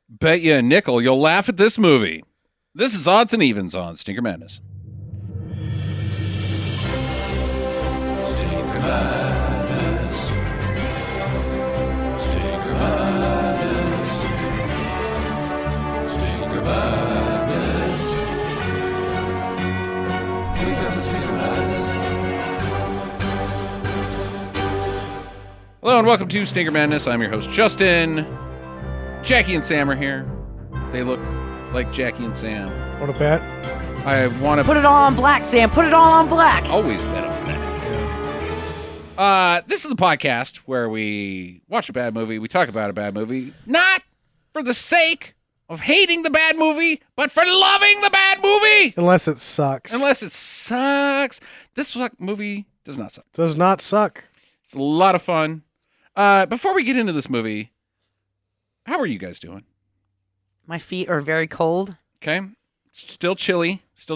Bet you a nickel you'll laugh at this movie. This is Odds and Evens on Stinker Madness. Stinker Madness. Stinker Madness. Stinker Madness. We got the Stinker Madness. Hello and welcome to Stinker Madness. I'm your host, Justin. Jackie and Sam are here. They look like Jackie and Sam. Want to bet? I want to... Put it all on black, Sam. Put it all on black. Always bet on that. This is the podcast where we watch a bad movie, we talk about a bad movie, not for the sake of hating the bad movie, but for loving the bad movie. Unless it sucks. Unless it sucks. This movie does not suck. Does not suck. It's a lot of fun. Before we get into this movie, how are you guys doing? My feet are very cold. Okay. Still chilly. This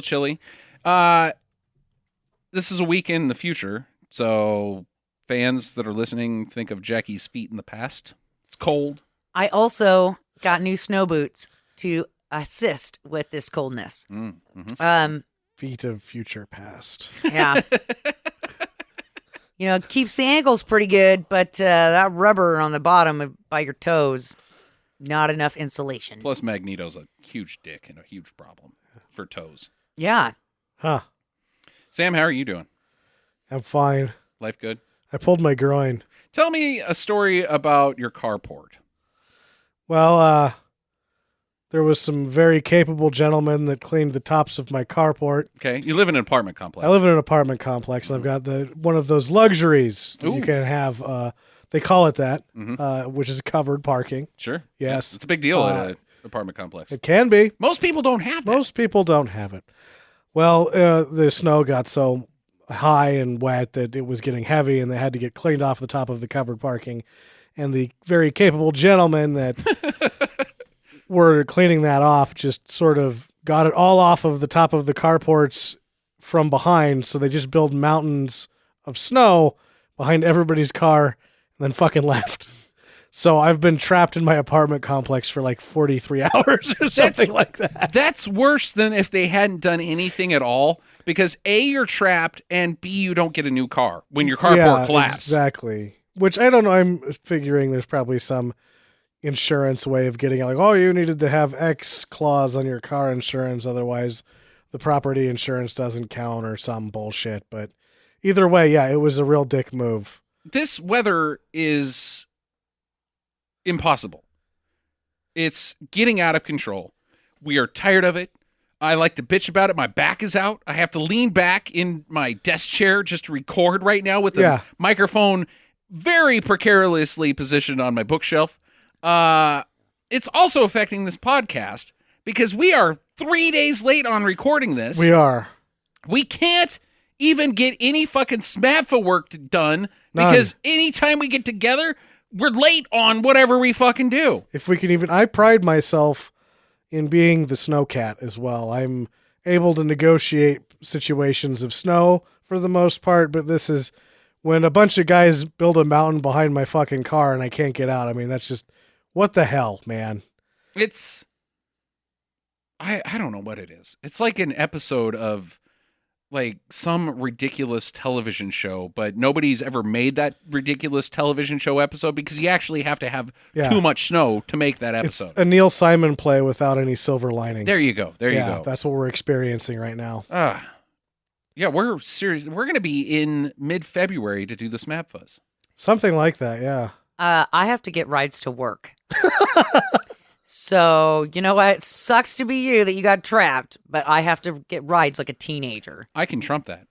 is a week in the future, so fans that are listening, think of Jackie's feet in the past. It's cold. I also got new snow boots to assist with this coldness. Feet of future past. Yeah. You know, it keeps the ankles pretty good, but that rubber on the bottom by your toes, not enough insulation. Plus, Magneto's a huge dick and a huge problem for toes. Yeah. Huh. Sam, how are you doing? I'm fine. Life good? I pulled my groin. Tell me a story about your carport. Well, there was some very capable gentlemen that cleaned the tops of my carport. Okay, you live in an apartment complex. I live in an apartment complex, and I've got one of those luxuries that you Ooh. can have. They call it that, which is covered parking. Sure. Yes. It's a big deal at an apartment complex. It can be. Most people don't have that. Most people don't have it. Well, the snow got so high and wet that it was getting heavy, and they had to get cleaned off the top of the covered parking. And the very capable gentlemen that were cleaning that off just sort of got it all off of the top of the carports from behind. So they just built mountains of snow behind everybody's car and then fucking left. So I've been trapped in my apartment complex for like 43 hours or something like that. That's worse than if they hadn't done anything at all, because A, you're trapped, and B, you don't get a new car when your carport collapses. Exactly. Which I don't know. I'm figuring there's probably some insurance way of getting it. Like, oh, you needed to have X clause on your car insurance, otherwise the property insurance doesn't count or some bullshit. But either way, yeah, it was a real dick move. This weather is impossible. It's getting out of control. We are tired of it. I like to bitch about it. My back is out. I have to lean back in my desk chair just to record right now with the microphone very precariously positioned on my bookshelf. It's also affecting this podcast because we are 3 days late on recording this. We are. We can't even get any fucking SMAPFA work done because anytime we get together, we're late on whatever we fucking do. If we can even, I pride myself in being the snow cat as well. I'm able to negotiate situations of snow for the most part, but this is when a bunch of guys build a mountain behind my fucking car and I can't get out. I mean, that's just, what the hell, man? It's, I don't know what it is. It's like an episode of like some ridiculous television show, but nobody's ever made that ridiculous television show episode because you actually have to have too much snow to make that episode. It's a Neil Simon play without any silver linings. There you go. There you go. That's what we're experiencing right now. Yeah, we're serious. We're going to be in mid-February to do the SMAPFAs. Something like that, yeah. I have to get rides to work. So, you know what? It sucks to be you that you got trapped, but I have to get rides like a teenager. I can trump that.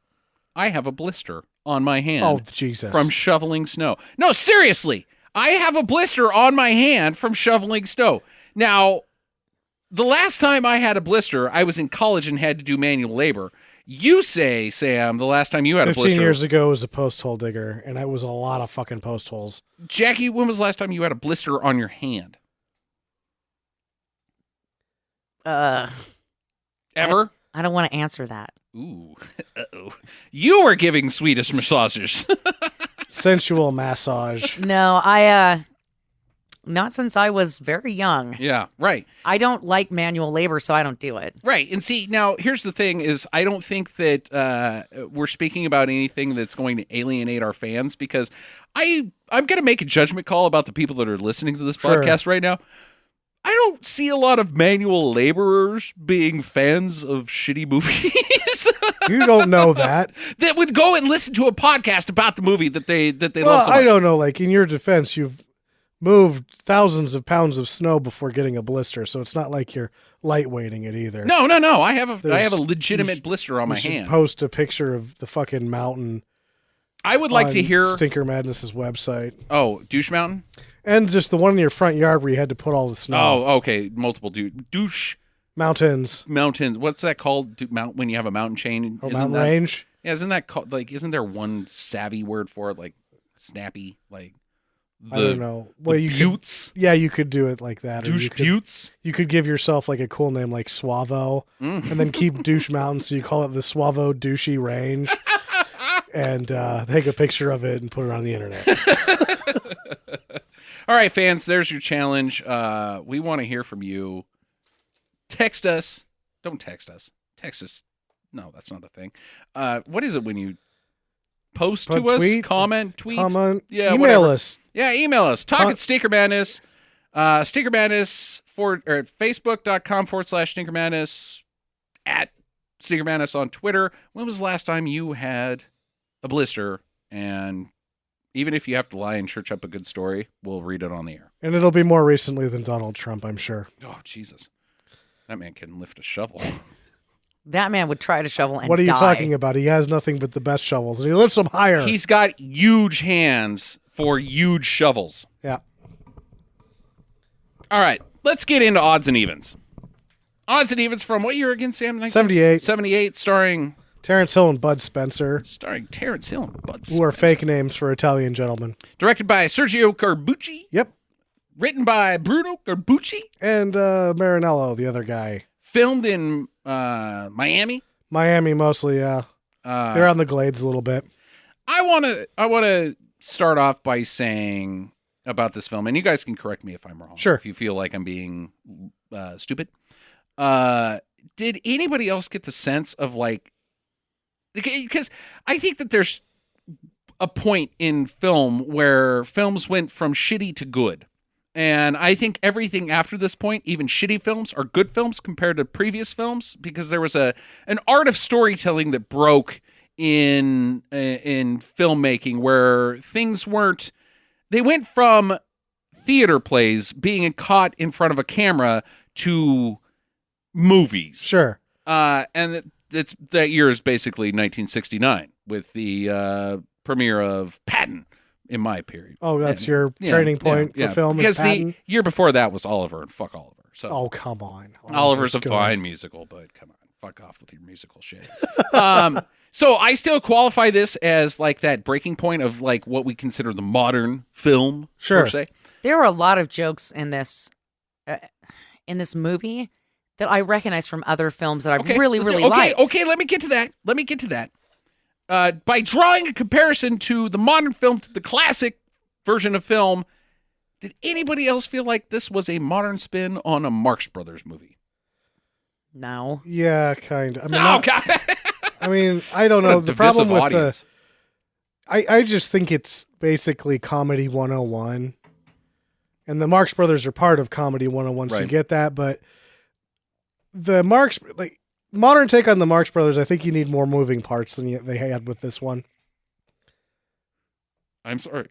I have a blister on my hand. Oh, Jesus. From shoveling snow. No, seriously. I have a blister on my hand from shoveling snow. Now, the last time I had a blister, I was in college and had to do manual labor. You say, Sam, the last time you had a blister. 15 years ago was a post hole digger, and it was a lot of fucking post holes. Jackie, when was the last time you had a blister on your hand? Ever? I don't want to answer that. Ooh. Uh-oh. You were giving Swedish massages. Sensual massage. No, not since I was very young. Yeah, right. I don't like manual labor, so I don't do it. Right. And see, now here's the thing is I don't think that we're speaking about anything that's going to alienate our fans because I'm going to make a judgment call about the people that are listening to this Sure. podcast right now. I don't see a lot of manual laborers being fans of shitty movies You don't know that. that would go and listen to a podcast about the movie that they love Well, so much. I don't know. Like, in your defense, you've moved thousands of pounds of snow before getting a blister, so it's not like you're lightweighting it either. No. I have a There's- legitimate blister on You my should hand. post a picture of the fucking mountain. I would like to on hear. Stinker Madness's website, Oh, Douche Mountain. and just the one in your front yard where you had to put all the snow. Oh, okay. Multiple douche Mountains. mountains. What's that called? When you have a mountain chain? Or Isn't mountain that- range. Yeah, isn't that called like? Isn't there one savvy word for it? Like snappy, like the I don't know. Well, the you could, buttes, yeah, you could do it like that. Or douche you could, buttes. you could give yourself like a cool name like Suavo, and then keep Douche Mountain, so you call it the Suavo Douchey Range, and take a picture of it and put it on the internet. All right, fans, there's your challenge. We want to hear from you. Text us. Don't text us. Text us. No, that's not a thing. What is it when you post Put to us? tweet? Comment, tweet. Comment, Yeah, email whatever. us. Yeah, email us. Talk Con- at Stinker Madness. Stinker Madness or at Facebook.com/Stinker Madness. At Stinker Madness on Twitter. When was the last time you had a blister? And even if you have to lie and church up a good story, we'll read it on the air. And it'll be more recently than Donald Trump, I'm sure. Oh, Jesus. That man can lift a shovel. That man would try to shovel and What are you die. talking about? He has nothing but the best shovels, and he lifts them higher. He's got huge hands for huge shovels. Yeah. All right, let's get into odds and evens. Odds and evens from what year again, Sam? 78. 78, starring Terrence Hill and Bud Spencer, Terrance Hill and Bud who are Spencer. fake names for Italian gentlemen. Directed by Sergio Corbucci. Yep. Written by Bruno Corbucci. And Marinello, the other guy. Filmed in Miami. Miami mostly, yeah. They're on the Glades a little bit. I want to start off by saying about this film, and you guys can correct me if I'm wrong. Sure. If you feel like I'm being stupid. Did anybody else get the sense of like, because I think that there's a point in film where films went from shitty to good. And I think everything after this point, even shitty films, are good films compared to previous films because there was an art of storytelling that broke in filmmaking where things weren't. They went from theater plays being caught in front of a camera to movies. Sure. And it's that year is basically 1969 with the premiere of Patton. In my period. Oh, that's And- your yeah, training point yeah, for film because is Patton? the year before that was Oliver, and fuck Oliver. So Oh, come on. Oliver's a good. fine musical, but come on, fuck off with your musical shit. So I still qualify this as like that breaking point of like what we consider the modern film, Sure. per se. There are a lot of jokes in this movie that I recognize from other films that I've really liked. Okay, let me get to that. By drawing a comparison to the modern film, to the classic version of film, did anybody else feel like this was a modern spin on a Marx Brothers movie? No. Yeah, kind of. I mean, Oh, God. I don't know. What a The problem divisive with audience. I just think it's basically Comedy 101. And the Marx Brothers are part of Comedy 101, so you Right. get that. But the Marx, like, modern take on the Marx Brothers, I think you need more moving parts than they had with this one. I'm sorry.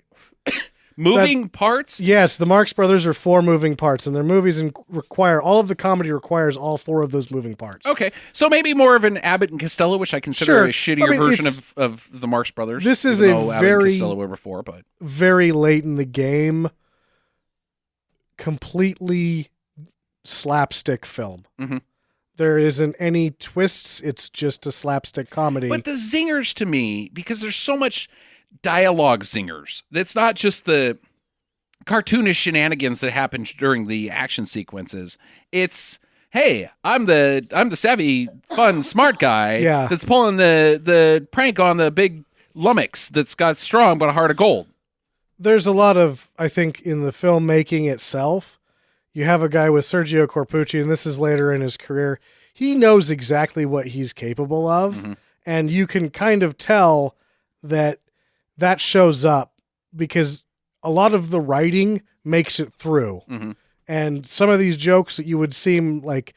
Moving parts? Yes, the Marx Brothers are 4 moving parts, and their movies require, all of the comedy requires all 4 of those moving parts. Okay, so maybe more of an Abbott and Costello, which I consider Sure. a shittier I mean, version it's- of the Marx Brothers. This is even a though Abbott very- and Costello were before, but Very late in the game, completely slapstick film. Mhm. There isn't any twists. It's just a slapstick comedy. But the zingers to me, because there's so much dialogue zingers, that's not just the cartoonish shenanigans that happen during the action sequences. It's, hey, I'm the savvy, fun, smart guy Yeah. that's pulling the prank on the big lummox that's got strong but a heart of gold. there's a lot of, I think, in the filmmaking itself, you have a guy with Sergio Corpucci, and this is later in his career. He knows exactly what he's capable of, and you can kind of tell that shows up because a lot of the writing makes it through. And some of these jokes that you would seem like,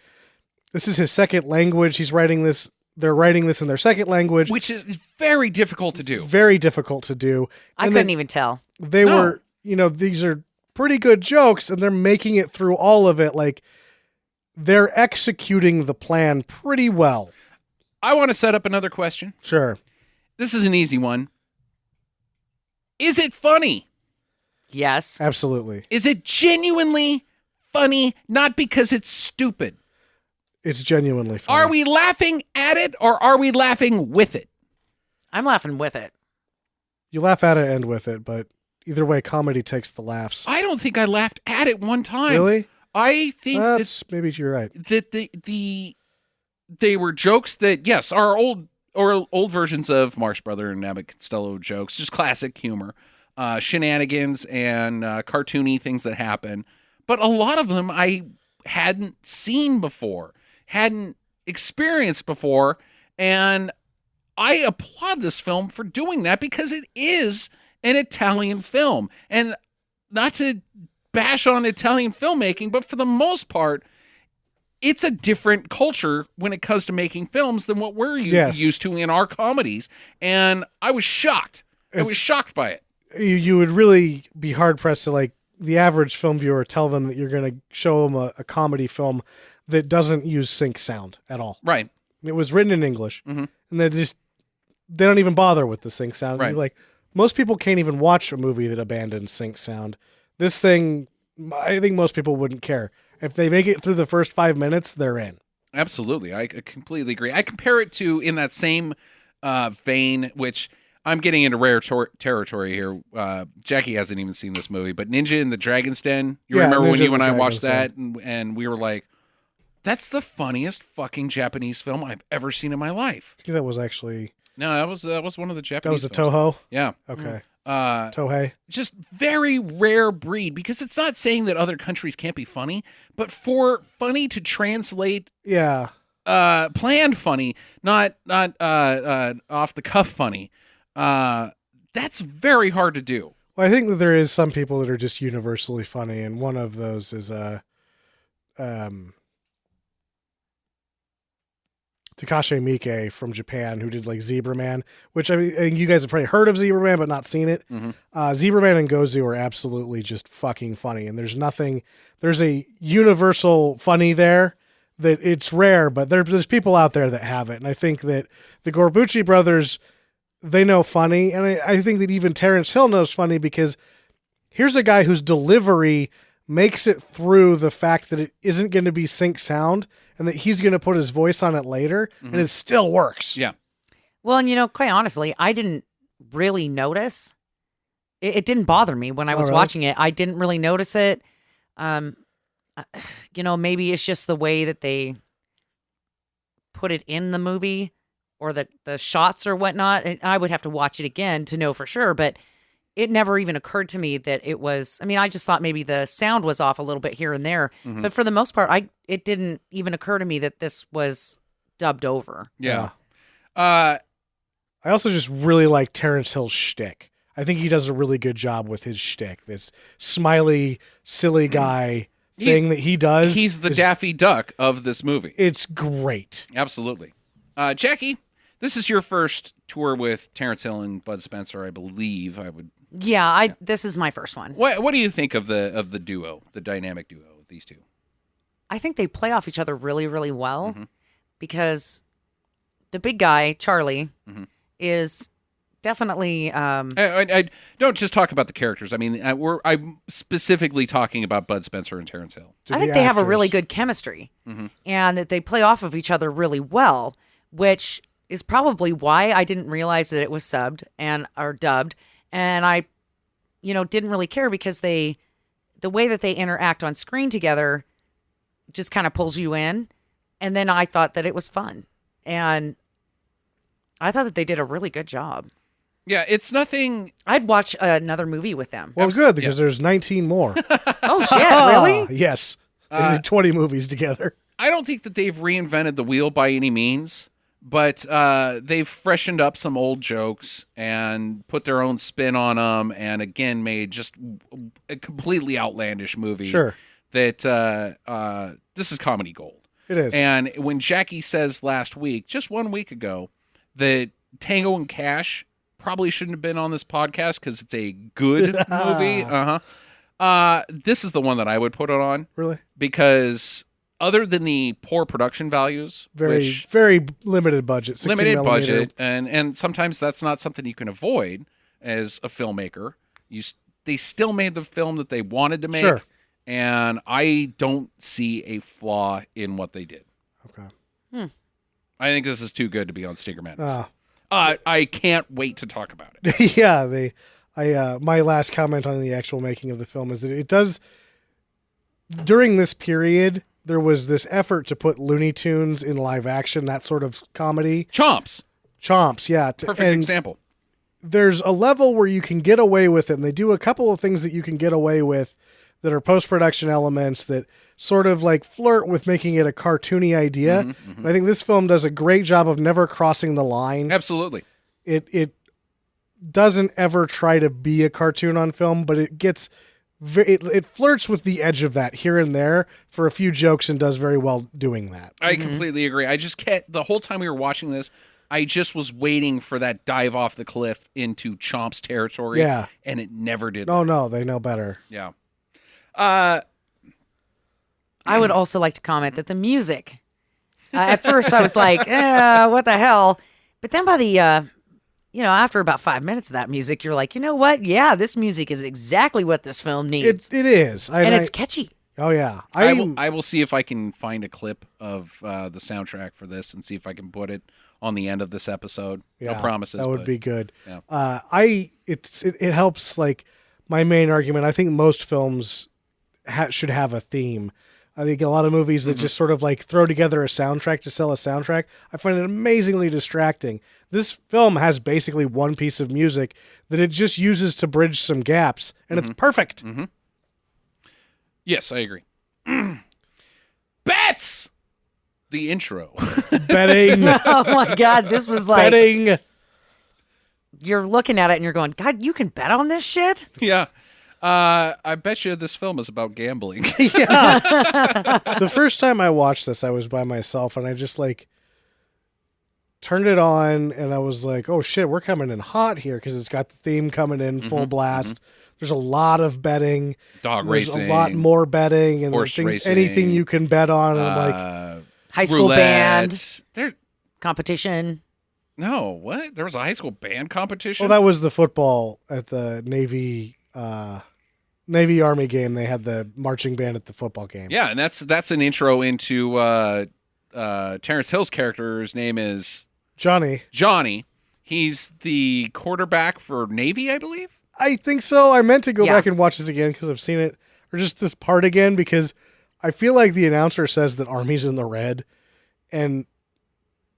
this is his second language. He's writing this. They're writing this in their second language, which is very difficult to do. Very difficult to do. I couldn't even tell. They were, these are pretty good jokes, and they're making it through all of it. Like, they're executing the plan pretty well. I want to set up another question. Sure. This is an easy one. Is it funny? Yes. Absolutely. Is it genuinely funny, not because it's stupid? It's genuinely funny. Are we laughing at it, or are we laughing with it? I'm laughing with it. You laugh at it and with it, but either way, comedy takes the laughs. I don't think I laughed at it one time. Really? I think maybe you're right. that they were jokes that, yes, are old versions of Marx Brother and Abbott Costello jokes, just classic humor, shenanigans and cartoony things that happen. But a lot of them I hadn't seen before, hadn't experienced before, and I applaud this film for doing that because it is an Italian film. And not to bash on Italian filmmaking, but for the most part, it's a different culture when it comes to making films than what we're used to in our comedies. And I was shocked. I was shocked by it. You would really be hard-pressed to, like, the average film viewer tell them that you're going to show them a comedy film that doesn't use sync sound at all. Right. It was written in English, and they don't even bother with the sync sound. Right. You're like, most people can't even watch a movie that abandons sync sound. This thing, I think most people wouldn't care. If they make it through the first 5 minutes, they're in. Absolutely. I completely agree. I compare it to, in that same vein, which I'm getting into rare territory here. Jackie hasn't even seen this movie, but Ninja in the Dragon's Den. You remember when you and I watched that, and we were like, that's the funniest fucking Japanese film I've ever seen in my life. I think that was actually... No, that was one of the Japanese That was a films. Toho? Yeah. Okay. Tohei. Just very rare breed, because it's not saying that other countries can't be funny, but for funny to translate, planned funny, not off the cuff funny, that's very hard to do. Well, I think that there is some people that are just universally funny, and one of those is Takashi Miike from Japan, who did like Zebra Man, which I mean, you guys have probably heard of Zebra Man, but not seen it. Zebra Man and Gozu are absolutely just fucking funny. And there's a universal funny there that it's rare, but there's people out there that have it. And I think that the Corbucci brothers, they know funny. And I think that even Terrence Hill knows funny, because here's a guy whose delivery makes it through the fact that it isn't going to be sync sound, and that he's going to put his voice on it later, and it still works. Yeah. Well, and quite honestly, I didn't really notice. It didn't bother me when I was watching it. I didn't really notice it. Maybe it's just the way that they put it in the movie, or the shots or whatnot. And I would have to watch it again to know for sure, but it never even occurred to me that it was, I just thought maybe the sound was off a little bit here and there, but for the most part, it didn't even occur to me that this was dubbed over. Yeah. I also just really like Terrence Hill's shtick. I think he does a really good job with his shtick. This smiley, silly guy thing that he does. He's the Daffy Duck of this movie. It's great. Absolutely. Jackie, this is your first tour with Terrence Hill and Bud Spencer, I believe. Yeah, this is my first one. What do you think of the duo, the dynamic duo of these two? I think they play off each other really, really well, because the big guy, Charlie, is definitely... I don't just talk about the characters. I'm specifically talking about Bud Spencer and Terrence Hill. I think they have a really good chemistry, and that they play off of each other really well, which is probably why I didn't realize that it was subbed or dubbed. And I, didn't really care, because the way that they interact on screen together just kind of pulls you in. And then I thought that it was fun. And I thought that they did a really good job. Yeah, it's nothing. I'd watch another movie with them. Well, good, because there's 19 more. Oh shit! Really? Yes. They did 20 movies together. I don't think that they've reinvented the wheel by any means, but they've freshened up some old jokes and put their own spin on them, and again made just a completely outlandish movie. Sure. That this is comedy gold. It is. And when Jackie says last week, just 1 week ago, that Tango and Cash probably shouldn't have been on this podcast because it's a good movie. This is the one that I would put it on. Really? Because other than the poor production values, Very limited budget. 16 limited millimeter. budget, and sometimes that's not something you can avoid as a filmmaker. They still made the film that they wanted to make, Sure. and I don't see a flaw in what they did. Okay. I think this is too good to be on Stinker Madness. Ah. I can't wait to talk about it. Yeah, my last comment on the actual making of the film is that it does, during this period, there was this effort to put Looney Tunes in live action, that sort of comedy. C.O.M.P.S, yeah. perfect example. There's a level where you can get away with it, and they do a couple of things that you can get away with that are post-production elements that sort of like flirt with making it a cartoony idea. And I think this film does a great job of never crossing the line. Absolutely. It doesn't ever try to be a cartoon on film, but it gets it flirts with the edge of that here and there for a few jokes and does very well doing that. I completely agree. I just can't, the whole time we were watching this, I just was waiting for that dive off the cliff into Chomps territory. Yeah. And it never did. Oh no, they know better. Yeah. I would also like to comment that the music. At first, I was like, "What the hell?" But then by the, after about 5 minutes of that music, you're like, you know what? Yeah, this music is exactly what this film needs, It is, and it's catchy. Oh yeah, I will see if I can find a clip of the soundtrack for this and see if I can put it on the end of this episode. No promises. That would but, be good. Yeah. It helps. Like my main argument, I think most films should have a theme. I think a lot of movies that just sort of like throw together a soundtrack to sell a soundtrack, I find it amazingly distracting. This film has basically one piece of music that it just uses to bridge some gaps, and it's perfect. Yes, I agree. Bets! The intro. Betting. Oh my God, this was like Betting. you're looking at it and you're going, God, you can bet on this shit. Yeah. I bet you this film is about gambling. The first time I watched this, I was by myself, and I just like turned it on, and I was like, "Oh shit, we're coming in hot here," because it's got the theme coming in full blast. There's a lot of betting, Dog There's racing. a lot more betting, and horse things, racing, anything you can bet on. And I'm like, High school roulette. band There, competition. no, what? There was a high school band competition? well, that was the football at the Navy Army game. They had the marching band at the football game. Yeah, and that's an intro into Terrence Hill's character's name is Johnny. Johnny. He's the quarterback for Navy, I believe. I think so. I meant to go Yeah. back and watch this again because I've seen it, or just this part again, because I feel like the announcer says that Army's in the red, and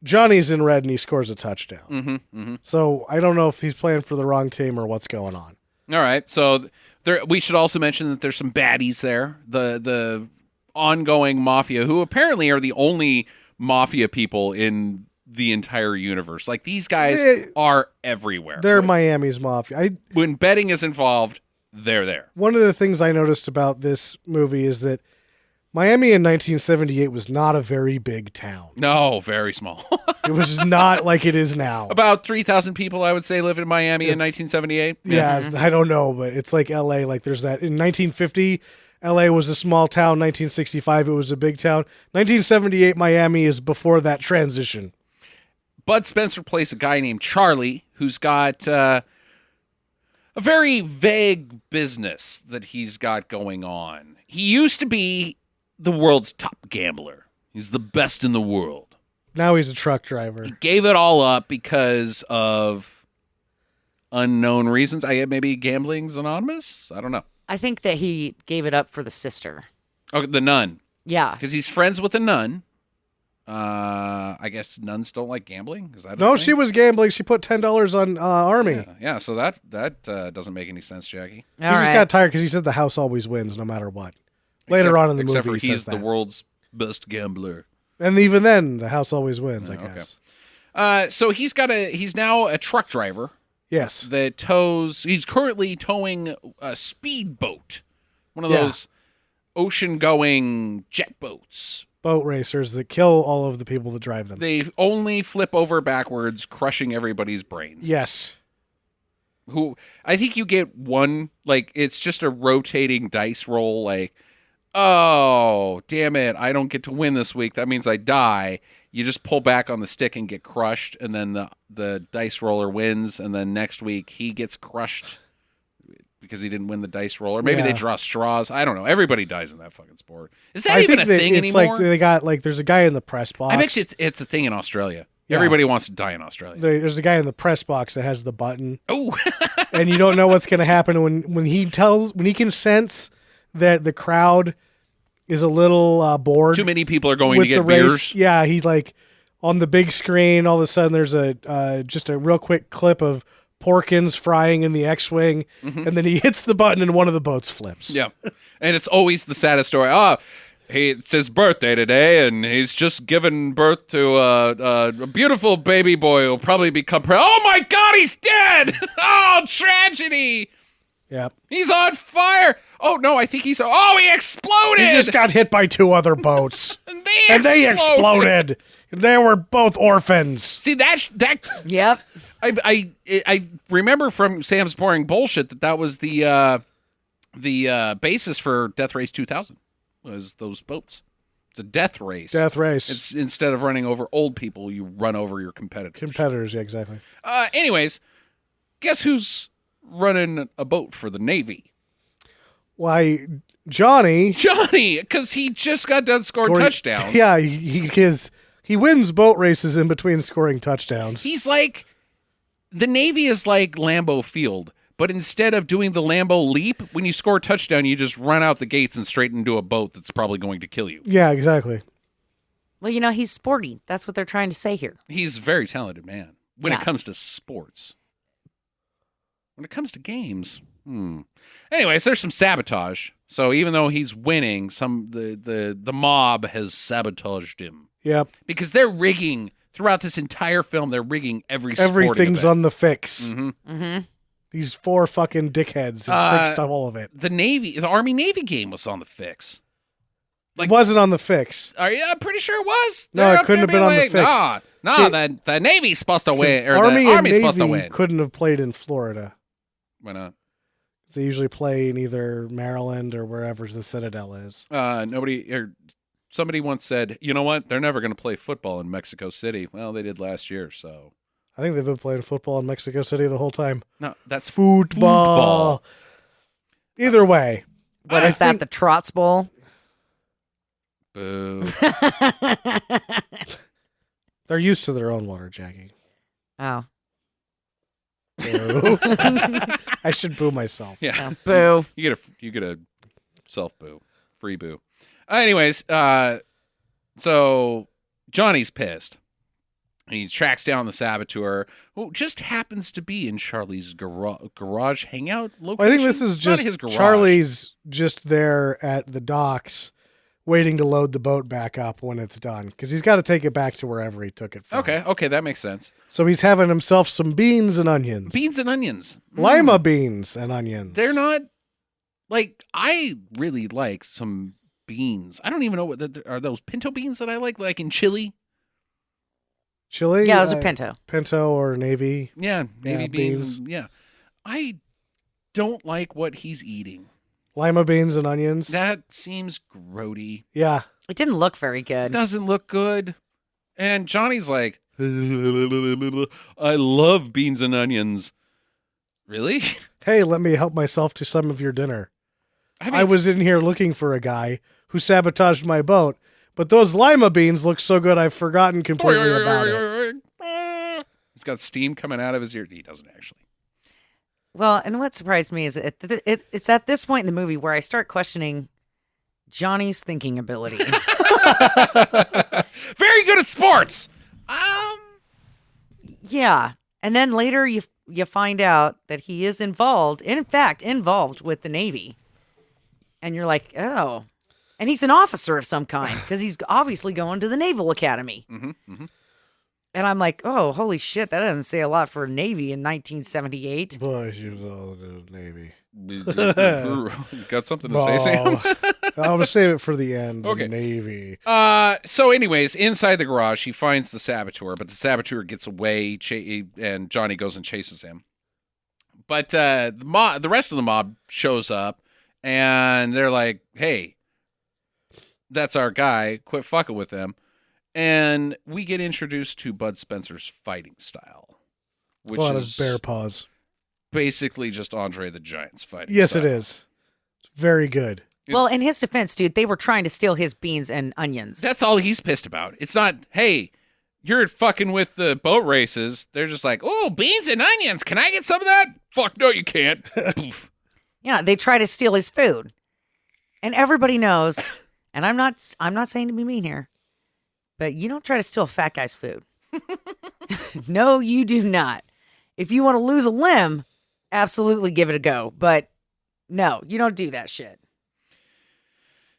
Johnny's in red, and he scores a touchdown. So I don't know if he's playing for the wrong team or what's going on. All right, so we should also mention that there's some baddies there. The ongoing mafia, who apparently are the only mafia people in the entire universe. Like, these guys are everywhere. They're Miami's mafia. When betting is involved, they're there. One of the things I noticed about this movie is that Miami in 1978 was not a very big town. No, very small. It was not like it is now. About 3,000 people, I would say, lived in Miami in 1978. Yeah, I don't know, but it's like LA. Like there's that in 1950, LA was a small town. 1965, it was a big town. 1978, Miami is before that transition. Bud Spencer plays a guy named Charlie who's got a very vague business that he's got going on. He used to be the world's top gambler. He's the best in the world. Now he's a truck driver. Gave it all up because of unknown reasons. Maybe gambling's anonymous? I don't know. I think that he gave it up for the sister. Oh, the nun. Yeah. Because he's friends with a nun. I guess nuns don't like gambling. Is that a No, thing? she was gambling. She put $10 on Army. Yeah. So that doesn't make any sense, Jackie. He just got tired because he said the house always wins no matter what. Later Except- on in the except movie, for he he's says the that. world's best gambler. And even then, the house always wins, I okay. guess. So he's now a truck driver Yes. that he's currently towing a speedboat, one of Yeah. those ocean-going jet boats. Boat racers that kill all of the people that drive them. They only flip over backwards, crushing everybody's brains. Yes. Who I think you get one, like, it's just a rotating dice roll, like, oh, damn it, I don't get to win this week. That means I die. You just pull back on the stick and get crushed, and then the dice roller wins, and then next week he gets crushed because he didn't win the dice roller. Maybe they Yeah. draw straws. I don't know. Everybody dies in that fucking sport. Is that I even think a that thing it's anymore? like they got, like, there's a guy in the press box. I bet you it's a thing in Australia. Yeah. Everybody wants to die in Australia. There's a guy in the press box that has the button, Oh, and you don't know what's going to happen when he can sense that the crowd is a little bored. too many people are going to with get the race. beers. Yeah, he like on the big screen. All of a sudden, there's just a real quick clip of Porkins frying in the X-wing, and then he hits the button and one of the boats flips. Yeah, and it's always the saddest story. It's his birthday today, and he's just given birth to a beautiful baby boy who'll probably become oh my God, he's dead! Oh, tragedy! Yeah. He's on fire! Oh no, I think he exploded! He just got hit by two other boats, and they exploded. They were both orphans. See that Yep. I remember from Sam's Boring Bullshit that was the basis for Death Race 2000 was those boats. It's a death race. Death race. It's instead of running over old people, you run over your competitors. Competitors, yeah, exactly. Anyways, guess who's running a boat for the Navy? Why, Johnny? Johnny, because he just got done scoring touchdowns. Yeah, he wins boat races in between scoring touchdowns. He's like, the Navy is like Lambeau Field, but instead of doing the Lambeau leap, when you score a touchdown, you just run out the gates and straight into a boat that's probably going to kill you. Yeah, exactly. Well, he's sporty. That's what they're trying to say here. He's a very talented man when it Yeah. comes to sports. When it comes to games, Anyways, there's some sabotage. So even though he's winning, the mob has sabotaged him. Yep. Because they're rigging throughout this entire film. They're rigging Everything's on the fix. Mm-hmm. These four fucking dickheads have fixed up all of it. The Army Navy game was on the fix. It wasn't on the fix. Are you? I'm pretty sure it was. No, They're it up couldn't there have been being on the like, fix. No, See, the Navy's supposed to win, or Army the and Army's supposed to Navy win. couldn't have played in Florida. Why not? They usually play in either Maryland or wherever the Citadel is. Somebody once said, you know what? They're never going to play football in Mexico City. Well, they did last year, so. I think they've been playing football in Mexico City the whole time. No, that's Football. Either way. What is that? The Trots Bowl? Boo. They're used to their own water, Jackie. Oh. Boo. I should boo myself. Yeah. Oh, boo. You get a self boo. Free boo. Anyways, so Johnny's pissed. He tracks down the saboteur, who just happens to be in Charlie's garage hangout location. I think this is It's not just his garage. Charlie's just there at the docks waiting to load the boat back up when it's done because he's got to take it back to wherever he took it from. Okay, that makes sense. So he's having himself some beans and onions. Beans and onions. Lima beans and onions. They're not, like, I really like some beans. I don't even know are those pinto beans that I like in chili? Chili? Yeah, those are pinto. Pinto or navy. Yeah, navy Yeah, beans. beans. And, yeah. I don't like what he's eating. Lima beans and onions. That seems grody. Yeah. It didn't look very good. Doesn't look good. And Johnny's like, I love beans and onions. Really? Hey, let me help myself to some of your dinner. mean, I was in here looking for a guy who sabotaged my boat, but those lima beans look so good I've forgotten completely about it. He's got steam coming out of his ear. He doesn't actually. Well, and what surprised me is it's at this point in the movie where I start questioning Johnny's thinking ability. Very good with sports. Yeah. And then later you find out that he is involved, in fact, involved with the Navy. And you're like, oh. And he's an officer of some kind because he's obviously going to the Naval Academy. Mm-hmm. And I'm like, oh, holy shit, that doesn't say a lot for Navy in 1978. Boys, you know the Navy. You got something to say, Sam? I'm gonna save it for the end. Okay. The Navy. So anyways, inside the garage, he finds the saboteur, but the saboteur gets away, and Johnny goes and chases him. But the rest of the mob shows up, and they're like, hey, that's our guy. Quit fucking with him. And we get introduced to Bud Spencer's fighting style, which a lot is of bear paws. basically just Andre the Giant's fighting Yes, style. it is. It's very good. Well, in his defense, dude, they were trying to steal his beans and onions. That's all he's pissed about. It's not, hey, you're fucking with the boat races. They're just like, oh, beans and onions. Can I get some of that? Fuck, no, you can't. Poof. Yeah, they try to steal his food. And everybody knows, and I'm not saying to be mean here, but you don't try to steal a fat guy's food. No, you do not. If you want to lose a limb, absolutely give it a go. But no, you don't do that shit.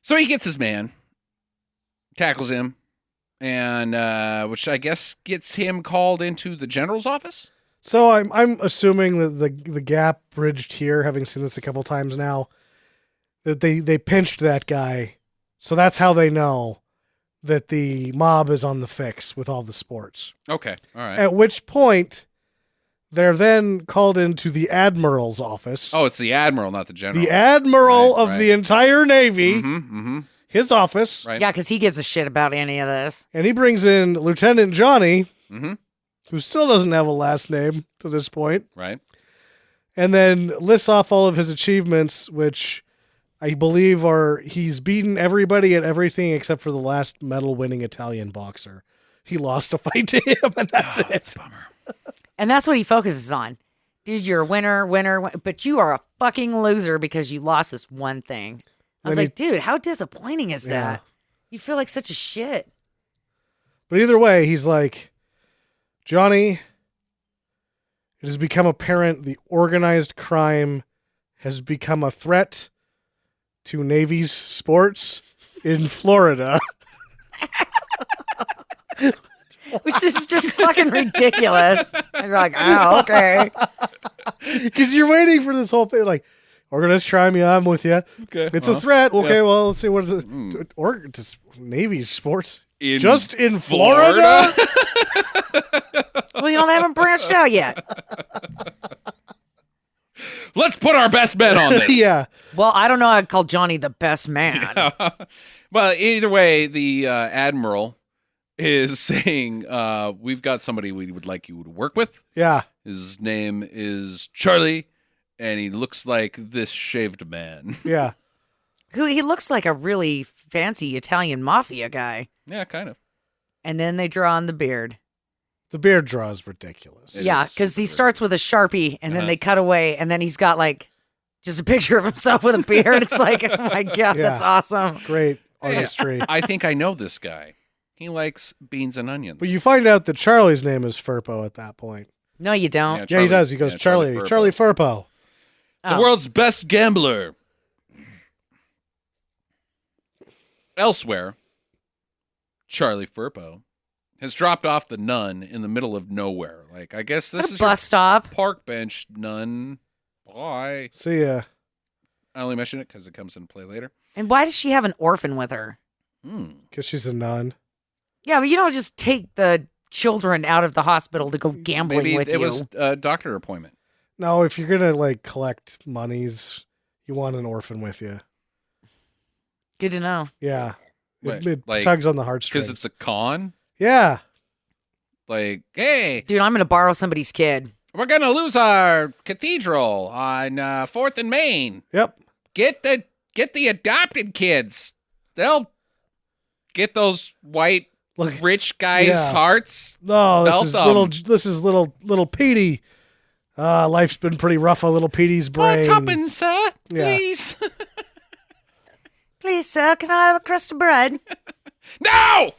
So he gets his man, tackles him, and which I guess gets him called into the general's office. So I'm assuming that the gap bridged here, having seen this a couple times now, that they pinched that guy. So that's how they know that the mob is on the fix with all the sports. Okay, all right. At which point, they're then called into the admiral's office. Oh, it's the admiral, not the general. The admiral Right, of right. the entire Navy, Mm-hmm. his office, Right. Yeah, because he gives a shit about any of this. and he brings in Lieutenant Johnny, Mm-hmm. who still doesn't have a last name to this point, Right. and then lists off all of his achievements, which I believe are he's beaten everybody at everything except for the last medal-winning Italian boxer. He lost a fight to him, and that's it. That's a bummer. And that's what he focuses on. Dude, you're a winner, but you are a fucking loser because you lost this one thing. I was Then like, dude, how disappointing is Yeah. that? You feel like such a shit. But either way, he's like, Johnny, it has become apparent the organized crime has become a threat to Navy's sports in Florida. Which is just fucking ridiculous. And you're like, oh, okay. Because you're waiting for this whole thing, like, organized crime, yeah, I'm with you. Okay. It's a threat. Okay, well, let's see what is it. Mm. Or just Navy's sports. In Just in Florida? Well, you know, they haven't branched out yet. Let's put our best bet on this. Yeah. Well, I don't know. I'd call Johnny the best man. Well, either way, the admiral is saying, we've got somebody we would like you to work with. Yeah. His name is Charlie, and he looks like this shaved man. Yeah. Who he looks like a really fancy Italian mafia guy. Yeah, kind of. And then they draw on the beard. The beard draw is ridiculous. It Yeah, is because he super- starts with a Sharpie and then Uh-huh. they cut away and then he's got like just a picture of himself with a beard. It's like, oh my God, Yeah. that's awesome. Great artistry. I think I know this guy. He likes beans and onions. But you find out that Charlie's name is Furpo at that point. No, you don't. Yeah, he does. He goes, yeah, Charlie Furpo. Furpo. The Oh. world's best gambler. Elsewhere, Charlie Furpo has dropped off the nun in the middle of nowhere. Like, I guess this At a is bus stop. your park bench, nun. Bye. See ya. I only mention it because it comes into play later. And why does she have an orphan with her? Because she's a nun. Yeah, but you don't just take the children out of the hospital to go gambling Maybe with it you. was a doctor appointment. No, if you're gonna like collect monies, you want an orphan with you. Good to know. Yeah, Wait, it like, tugs on the Because heartstrings. it's a con. Yeah, Like, hey, Dude, I'm going to borrow somebody's kid. we're going to lose our cathedral on 4th and Main. yep. Get the adopted kids. They'll get those white Look, rich guys' Yeah. hearts. no, Belt them. This is little Petey. Life's been pretty rough on little Petey's brain. Tuppence, sir, Yeah. please. Please, sir, can I have a crust of bread? No!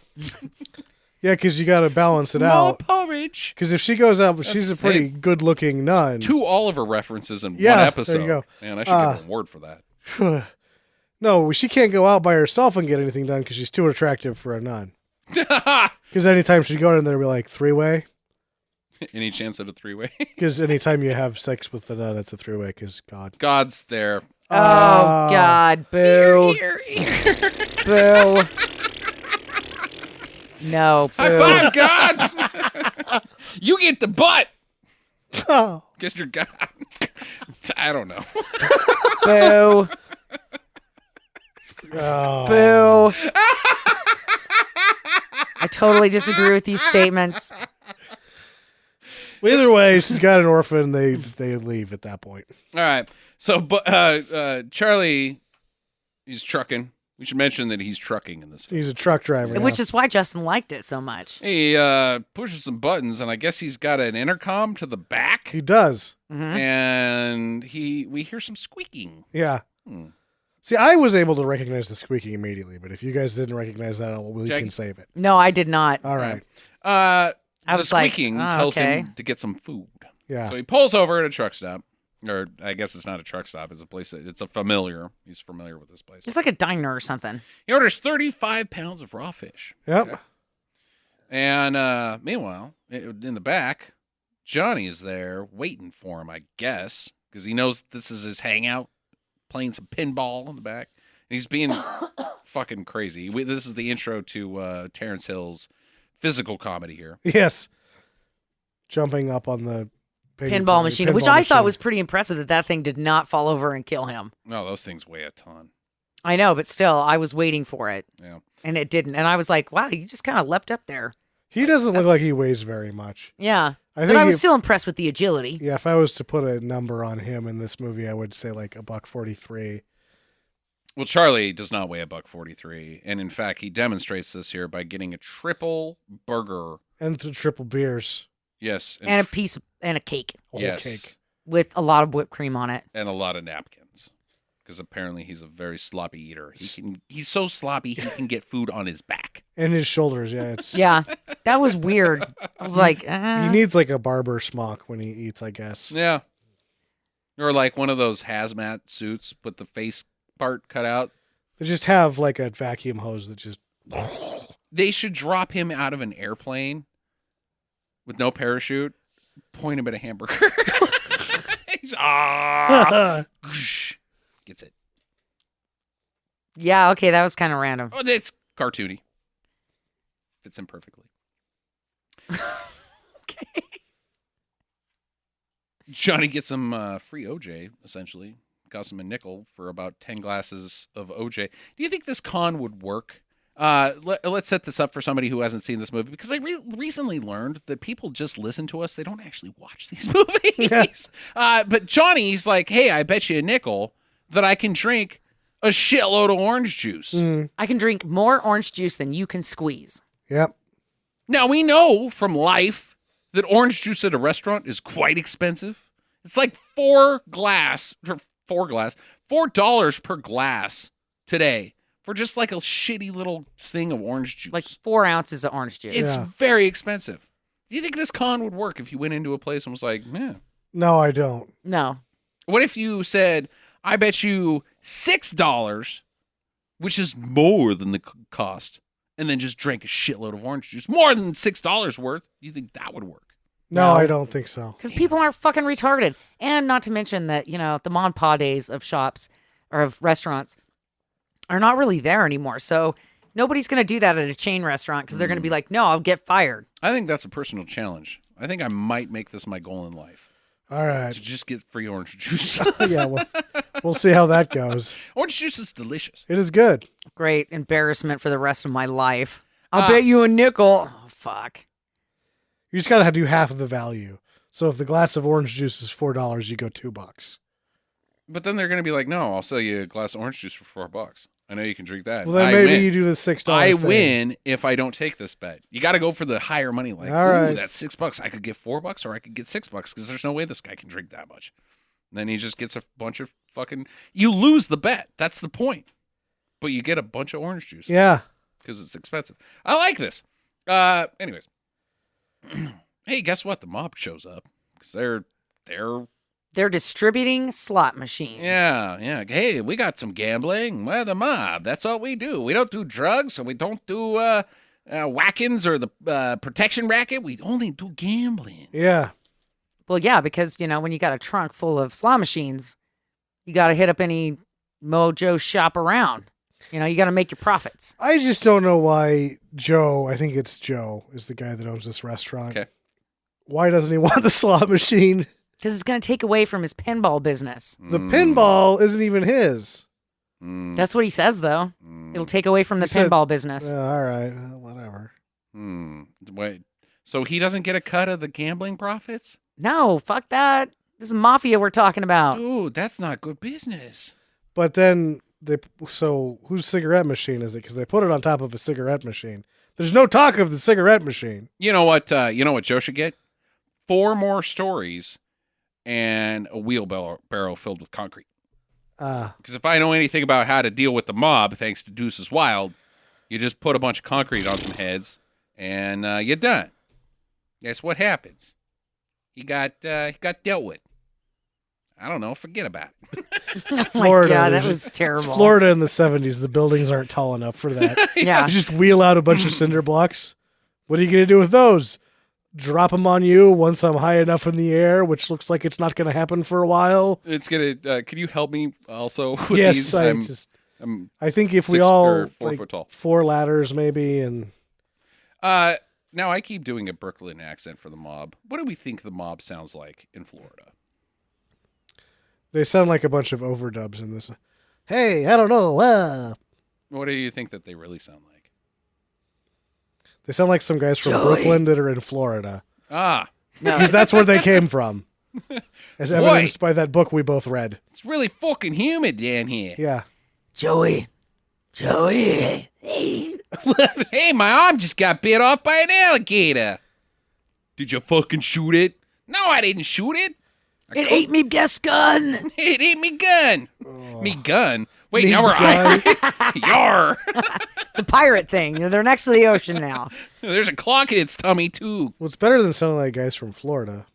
Yeah, because you got to balance it More out. porridge. Because if she goes out, she's a That's- pretty good-looking nun. 2 Oliver references in Yeah, one there episode. you go. Man, I should give her an award for that. No, she can't go out by herself and get anything done because she's too attractive for a nun. Because anytime she'd go in there, it'd be like 3-way. Any chance at a 3-way? Because anytime you have sex with the nun, it's a 3-way. Because God. God's there. Oh God, boo, boo. No, boo. High five, God! You get the butt. Oh. Guess you're God. I don't know. Boo, Oh. boo. I totally disagree with these statements. Well, either way, she's got an orphan. They leave at that point. All right. So, Charlie, he's trucking. We should mention that he's trucking in this film. He's a truck driver. Which is why Justin liked it so much. He pushes some buttons, and I guess he's got an intercom to the back. He does. Mm-hmm. And we hear some squeaking. Yeah. Hmm. See, I was able to recognize the squeaking immediately, but if you guys didn't recognize that, we Jack- can save it. No, I did not. All right. I The was like, squeaking oh, tells okay. him to get some food. Yeah. So he pulls over at a truck stop. Or I guess it's not a truck stop. It's a place it's a familiar. He's familiar with this place. It's like a diner or something. He orders 35 pounds of raw fish. Yep. And meanwhile, in the back, Johnny's there waiting for him, I guess, because he knows this is his hangout, playing some pinball in the back. And he's being fucking crazy. This is the intro to Terrence Hill's physical comedy here. Yes. Jumping up on the Pinball machine, which I thought was pretty impressive that thing did not fall over and kill him. No, those things weigh a ton. I know, but still, I was waiting for it. Yeah. And it didn't. And I was like, wow, you just kind of leapt up there. He doesn't look That's- like he weighs very much. Yeah. I But think I was still impressed with the agility. yeah, if I was to put a number on him in this movie, I would say like $143. Well, Charlie does not weigh $143, and in fact, he demonstrates this here by getting a triple burger. And the triple beers. Yes, And a piece and a cake A whole Yes. cake. with a lot of whipped cream on it. and a lot of napkins, because apparently he's a very sloppy eater. He's so sloppy he can get food on his back. And his shoulders, yeah. It's Yeah. That was weird. I was like, He needs like a barber smock when he eats, I guess. Yeah, or like one of those hazmat suits with the face part cut out. They just have like a vacuum hose that just They should drop him out of an airplane with no parachute, point him at a hamburger. He's, gets it. yeah, okay, that was kind of random. Oh, it's cartoony. Fits in perfectly. Okay. Johnny gets some free OJ, essentially. Costs him a nickel for about 10 glasses of OJ. Do you think this con would work? Let's set this up for somebody who hasn't seen this movie, because I recently learned that people just listen to us. They don't actually watch these movies. But Johnny's like, hey, I bet you a nickel that I can drink a shitload of orange juice. I can drink more orange juice than you can squeeze. Yep. Now, we know from life that orange juice at a restaurant is quite expensive. It's like $4 per glass today for just like a shitty little thing of orange juice. Like 4 ounces of orange juice. It's Yeah. very expensive. Do you think this con would work if you went into a place and was like, man, No, I don't. No. what if you said, I bet you $6, which is more than the cost, and then just drank a shitload of orange juice, more than $6 worth? Do you think that would work? No, No. I don't think so. Because people are fucking retarded. And not to mention that, the Mon Pa days of shops or of restaurants are not really there anymore. So nobody's going to do that at a chain restaurant because they're going to be like, no, I'll get fired. I think that's a personal challenge. I think I might make this my goal in life. All right. To just get free orange juice. Yeah, we'll see how that goes. Orange juice is delicious. It is good. Great embarrassment for the rest of my life. I'll bet you a nickel. Oh, fuck. You just got to do half of the value. So if the glass of orange juice is $4, you go $2. But then they're going to be like, no, I'll sell you a glass of orange juice for $4. I know you can drink that. Well, then I maybe win. you do the $6 I thing. win if I don't take this bet. You got to go for the higher money. Like, All right. ooh, that's $6. I could get $4 or I could get $6 because there's no way this guy can drink that much. And then he just gets a bunch of fucking. You lose the bet. That's the point. But you get a bunch of orange juice Yeah. because it's expensive. I like this. Anyways. Hey, guess what? The mob shows up. Because They're distributing slot machines. yeah. Hey, we got some gambling. We're the mob. That's all we do. We don't do drugs, so we don't do whack-ins or the protection racket. We only do gambling. Yeah. Well, yeah, because, when you got a trunk full of slot machines, you got to hit up any mojo shop around. You got to make your profits. I just don't know why Joe, I think it's Joe, is the guy that owns this restaurant. Okay. Why doesn't he want the slot machine? Because it's going to take away from his pinball business. The pinball isn't even his. That's what he says, though. It'll take away from the He said- pinball business. All right. Whatever. Wait. So he doesn't get a cut of the gambling profits? No, fuck that. This is mafia we're talking about. Dude, that's not good business. But then, so whose cigarette machine is it? Because they put it on top of a cigarette machine. There's no talk of the cigarette machine. You know what Joe should get? 4 more stories and a wheelbarrow filled with concrete. Because if I know anything about how to deal with the mob, thanks to Deuces Wild, you just put a bunch of concrete on some heads, and you're done. Guess what happens? He got dealt with. I don't know. Forget about it. Oh Florida. my God, that There's was It's terrible. Florida in the 70s. The buildings aren't tall enough for that. Yeah. You just wheel out a bunch of cinder blocks. What are you going to do with those? Drop them on you once I'm high enough in the air, which looks like it's not going to happen for a while. It's gonna. Can you help me also with Yes, these? I think if we 6 all or 4 foot tall. 4 ladders maybe, and Now I keep doing a Brooklyn accent for the mob. What do we think the mob sounds like in Florida? they sound like a bunch of overdubs in this. Hey, I don't know. What do you think that they really sound like? They sound like some guys from Brooklyn that are in Florida. Ah, Because that's where they came from. As evidenced by that book we both read. it's really fucking humid down here. Yeah. Joey. Hey, my arm just got bit off by an alligator. Did you fucking shoot it? No, I didn't shoot it. It ate me guest gun. It ate me gun. Me gun. Wait, Me now we're gun. Yar. It's a pirate thing. They're next to the ocean now. There's a clock in its tummy too. Well, it's better than sounding like guys from Florida.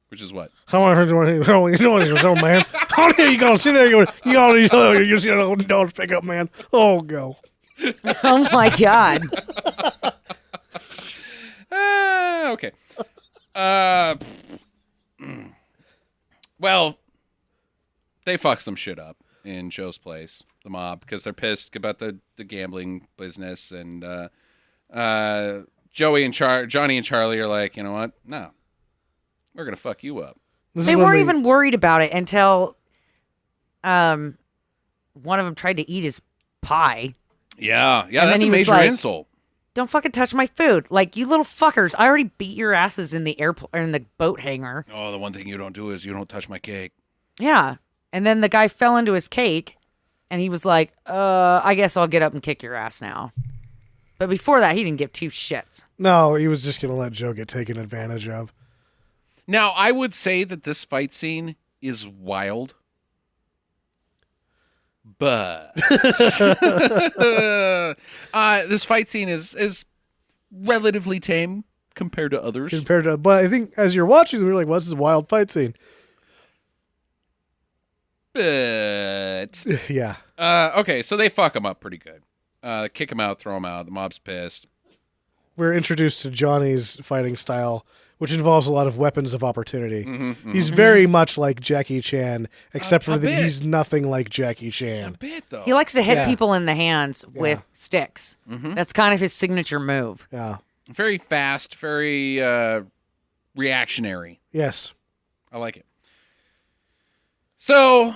Which is what? How on earth do you know what you're so, man? How there you go? Sit there, you see that old dog pick up, man. Oh, go. Oh my God. Okay. Well, they fuck some shit up in Joe's place, the mob, because they're pissed about the gambling business, and Johnny and Charlie are like, you know what? No, we're gonna fuck you up. They weren't even worried about it until one of them tried to eat his pie. Yeah, And that's then a he was major like- insult. Don't fucking touch my food. Like, you little fuckers. I already beat your asses in the in the boat hangar. Oh, the one thing you don't do is you don't touch my cake. Yeah. And then the guy fell into his cake and he was like, I guess I'll get up and kick your ass now. But before that, he didn't give 2 shits. No, he was just going to let Joe get taken advantage of. Now, I would say that this fight scene is wild, but this fight scene is relatively tame compared to others. But I think as you're watching, we're like, what's this wild fight scene? But Yeah. okay, so they fuck him up pretty good. Kick him out, throw him out. The mob's pissed. We're introduced to Johnny's fighting style, which involves a lot of weapons of opportunity. He's very much like Jackie Chan, except for a that bit. he's nothing like Jackie Chan. A bit though. He likes to hit Yeah. people in the hands with sticks. That's kind of his signature move. Yeah. Very fast, very reactionary. Yes. I like it. So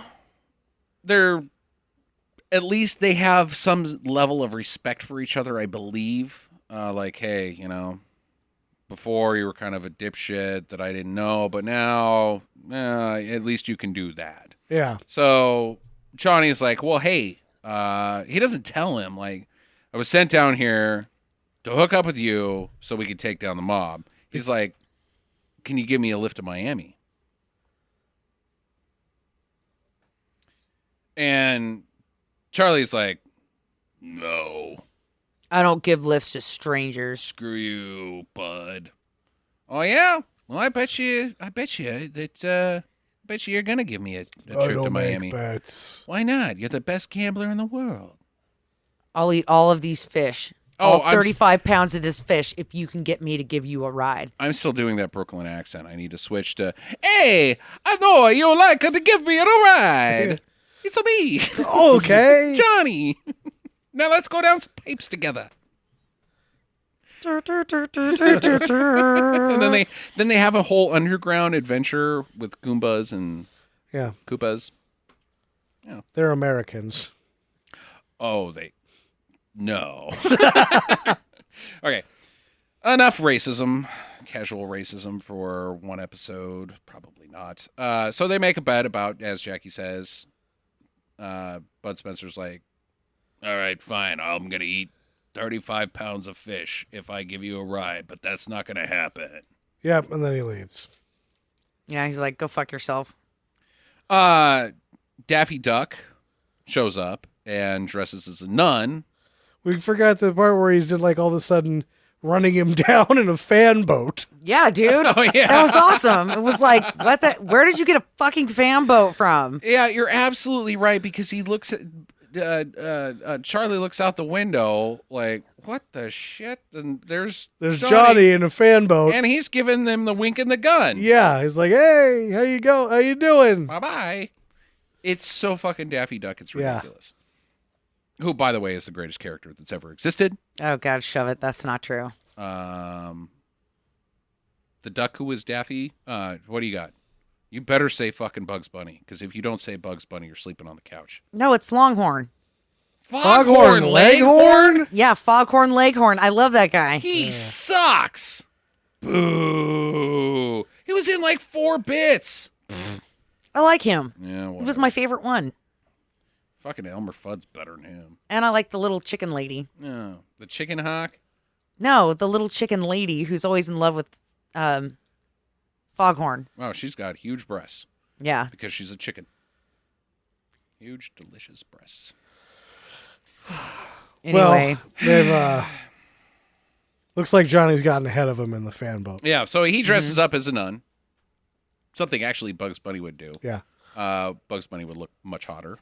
they're at least they have some level of respect for each other, I believe. Like, hey, you know, before you were kind of a dipshit that I didn't know, but now at least you can do that. Yeah. So Johnny's like, well, hey, he doesn't tell him, like, I was sent down here to hook up with you so we could take down the mob. He's like, can you give me a lift to Miami? And Charlie's like, no. I don't give lifts to strangers. Screw you, bud. Oh yeah. Well, I bet you that you're gonna give me a trip to Miami. Bets. Why not? You're the best gambler in the world. I'll eat all of these fish. Oh, all 35 pounds of this fish if you can get me to give you a ride. I'm still doing that Brooklyn accent. I need to switch to, hey, I know you like to give me a ride. It's a me. Okay. Johnny. Now let's go down some pipes together. And then they have a whole underground adventure with Goombas and Yeah. Koopas. They're Americans. Oh, no. Okay. Enough racism, casual racism for one episode. Probably not. So they make a bet about, as Jackie says, Bud Spencer's like, all right, fine. I'm going to eat 35 pounds of fish if I give you a ride, but that's not going to happen. Yep, and then he leaves. Yeah, he's like, go fuck yourself. Daffy Duck shows up and dresses as a nun. We forgot the part where he's like all of a sudden running him down in a fan boat. Yeah, dude. Oh, yeah. That was awesome. It was like, where did you get a fucking fan boat from? Yeah, you're absolutely right, because he looks at Charlie looks out the window like, what the shit? And there's Johnny in a fan boat. and he's giving them the wink and the gun. Yeah, he's like, hey, how you doing? Bye-bye. It's so fucking Daffy Duck. It's Yeah. ridiculous. Who, by the way, is the greatest character that's ever existed. Oh, God, shove it. That's not true. The duck who was Daffy. What do you got? You better say fucking Bugs Bunny, because if you don't say Bugs Bunny, you're sleeping on the couch. No, it's Longhorn. Foghorn Leghorn? Yeah, Foghorn Leghorn. I love that guy. He sucks. Boo. He was in like 4 bits. I like him. Yeah, He was my favorite one. Fucking Elmer Fudd's better than him. And I like the little chicken lady. No, the chicken hawk. No, the little chicken lady who's always in love with Foghorn. Wow, she's got huge breasts Yeah. because she's a chicken. Huge, delicious breasts. Anyway. Well, they've looks like Johnny's gotten ahead of him in the fan boat. Yeah, so he dresses up as a nun. Something actually Bugs Bunny would do. Yeah. Bugs Bunny would look much hotter.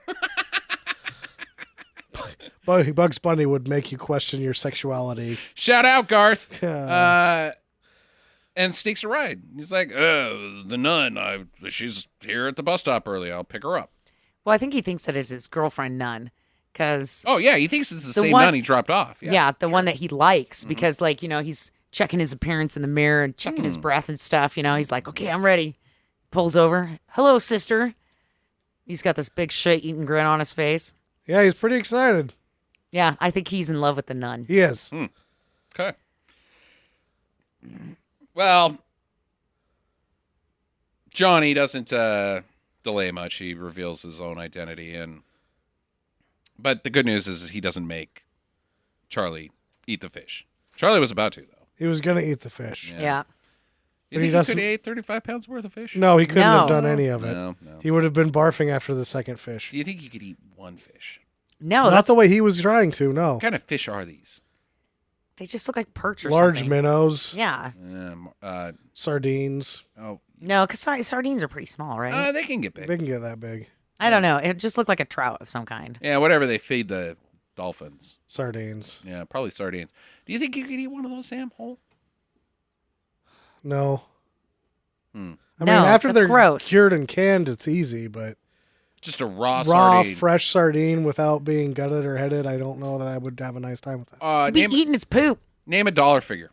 Bugs Bunny would make you question your sexuality. Shout out, Garth. Yeah. And sneaks a ride. He's like, the nun, she's here at the bus stop early. I'll pick her up. Well, I think he thinks that is his girlfriend nun. Because Oh, yeah, he thinks it's the same one- nun he dropped off. yeah, the one that he likes because, like, you know, he's checking his appearance in the mirror and checking his breath and stuff. You know, he's like, okay, I'm ready. Pulls over. Hello, sister. He's got this big shit-eating grin on his face. Yeah, he's pretty excited. Yeah, I think he's in love with the nun. He is. Okay. Well, Johnny doesn't delay much. He reveals his own identity, but the good news is he doesn't make Charlie eat the fish. Charlie was about to, though. He was going to eat the fish. Yeah. You But he think he doesn't- could have ate 35 pounds worth of fish? No, he couldn't have No. done any of it. No. He would have been barfing after the second fish. Do you think you could eat one fish? No, Not that's the way he was trying to, no. What kind of fish are these? they just look like perch or Large something. minnows, Yeah. sardines. Oh, No, because sardines are pretty small, right? they can get big. They can get that big. I don't know. It just looked like a trout of some kind. Yeah, whatever they feed the dolphins. Sardines. Yeah, probably sardines. Do you think you could eat one of those, Sam? Whole? No. I No, mean, after that's they're gross. cured and canned, it's easy, but Just a raw raw, sardine. fresh sardine without being gutted or headed, I don't know that I would have a nice time with that. He'd be eating his poop. Name a dollar figure.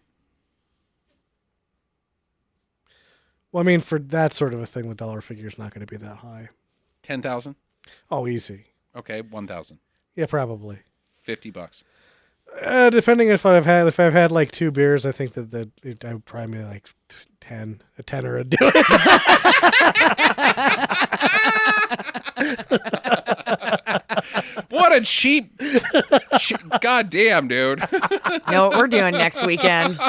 Well, I mean, for that sort of a thing, the dollar figure is not going to be that high. 10,000. Oh, easy. Okay, 1,000. Yeah, probably. $50. Depending if I've had like 2 beers, I think that I would probably be like 10, a tenner would do it. What a cheap. God damn, dude. Know what we're doing next weekend.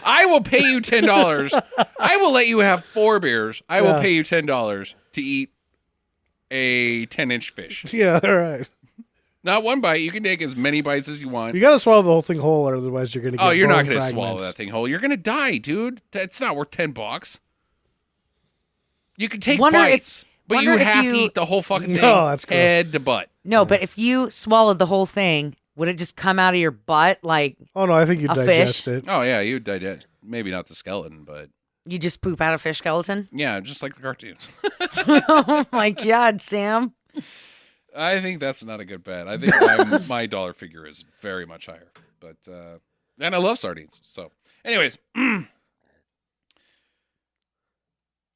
I will pay you $10. I will let you have 4 beers. I will Yeah. pay you $10 to eat a 10-inch fish. Yeah, all right. Not one bite. You can take as many bites as you want. You got to swallow the whole thing whole, or otherwise you're going to get. Oh, you're not going going to to swallow that thing whole. You're going to die, dude. That's not worth $10. You can take bites, but you have to eat the whole fucking thing, that's gross. head to butt. No, but if you swallowed the whole thing, would it just come out of your butt like Oh no, I think you A digest fish? it. Oh, yeah, you digest. Maybe not the skeleton, but you just poop out a fish skeleton? yeah, just like the cartoons. Oh my God, Sam. I think that's not a good bet. I think my dollar figure is very much higher. But and I love sardines. So, anyways, it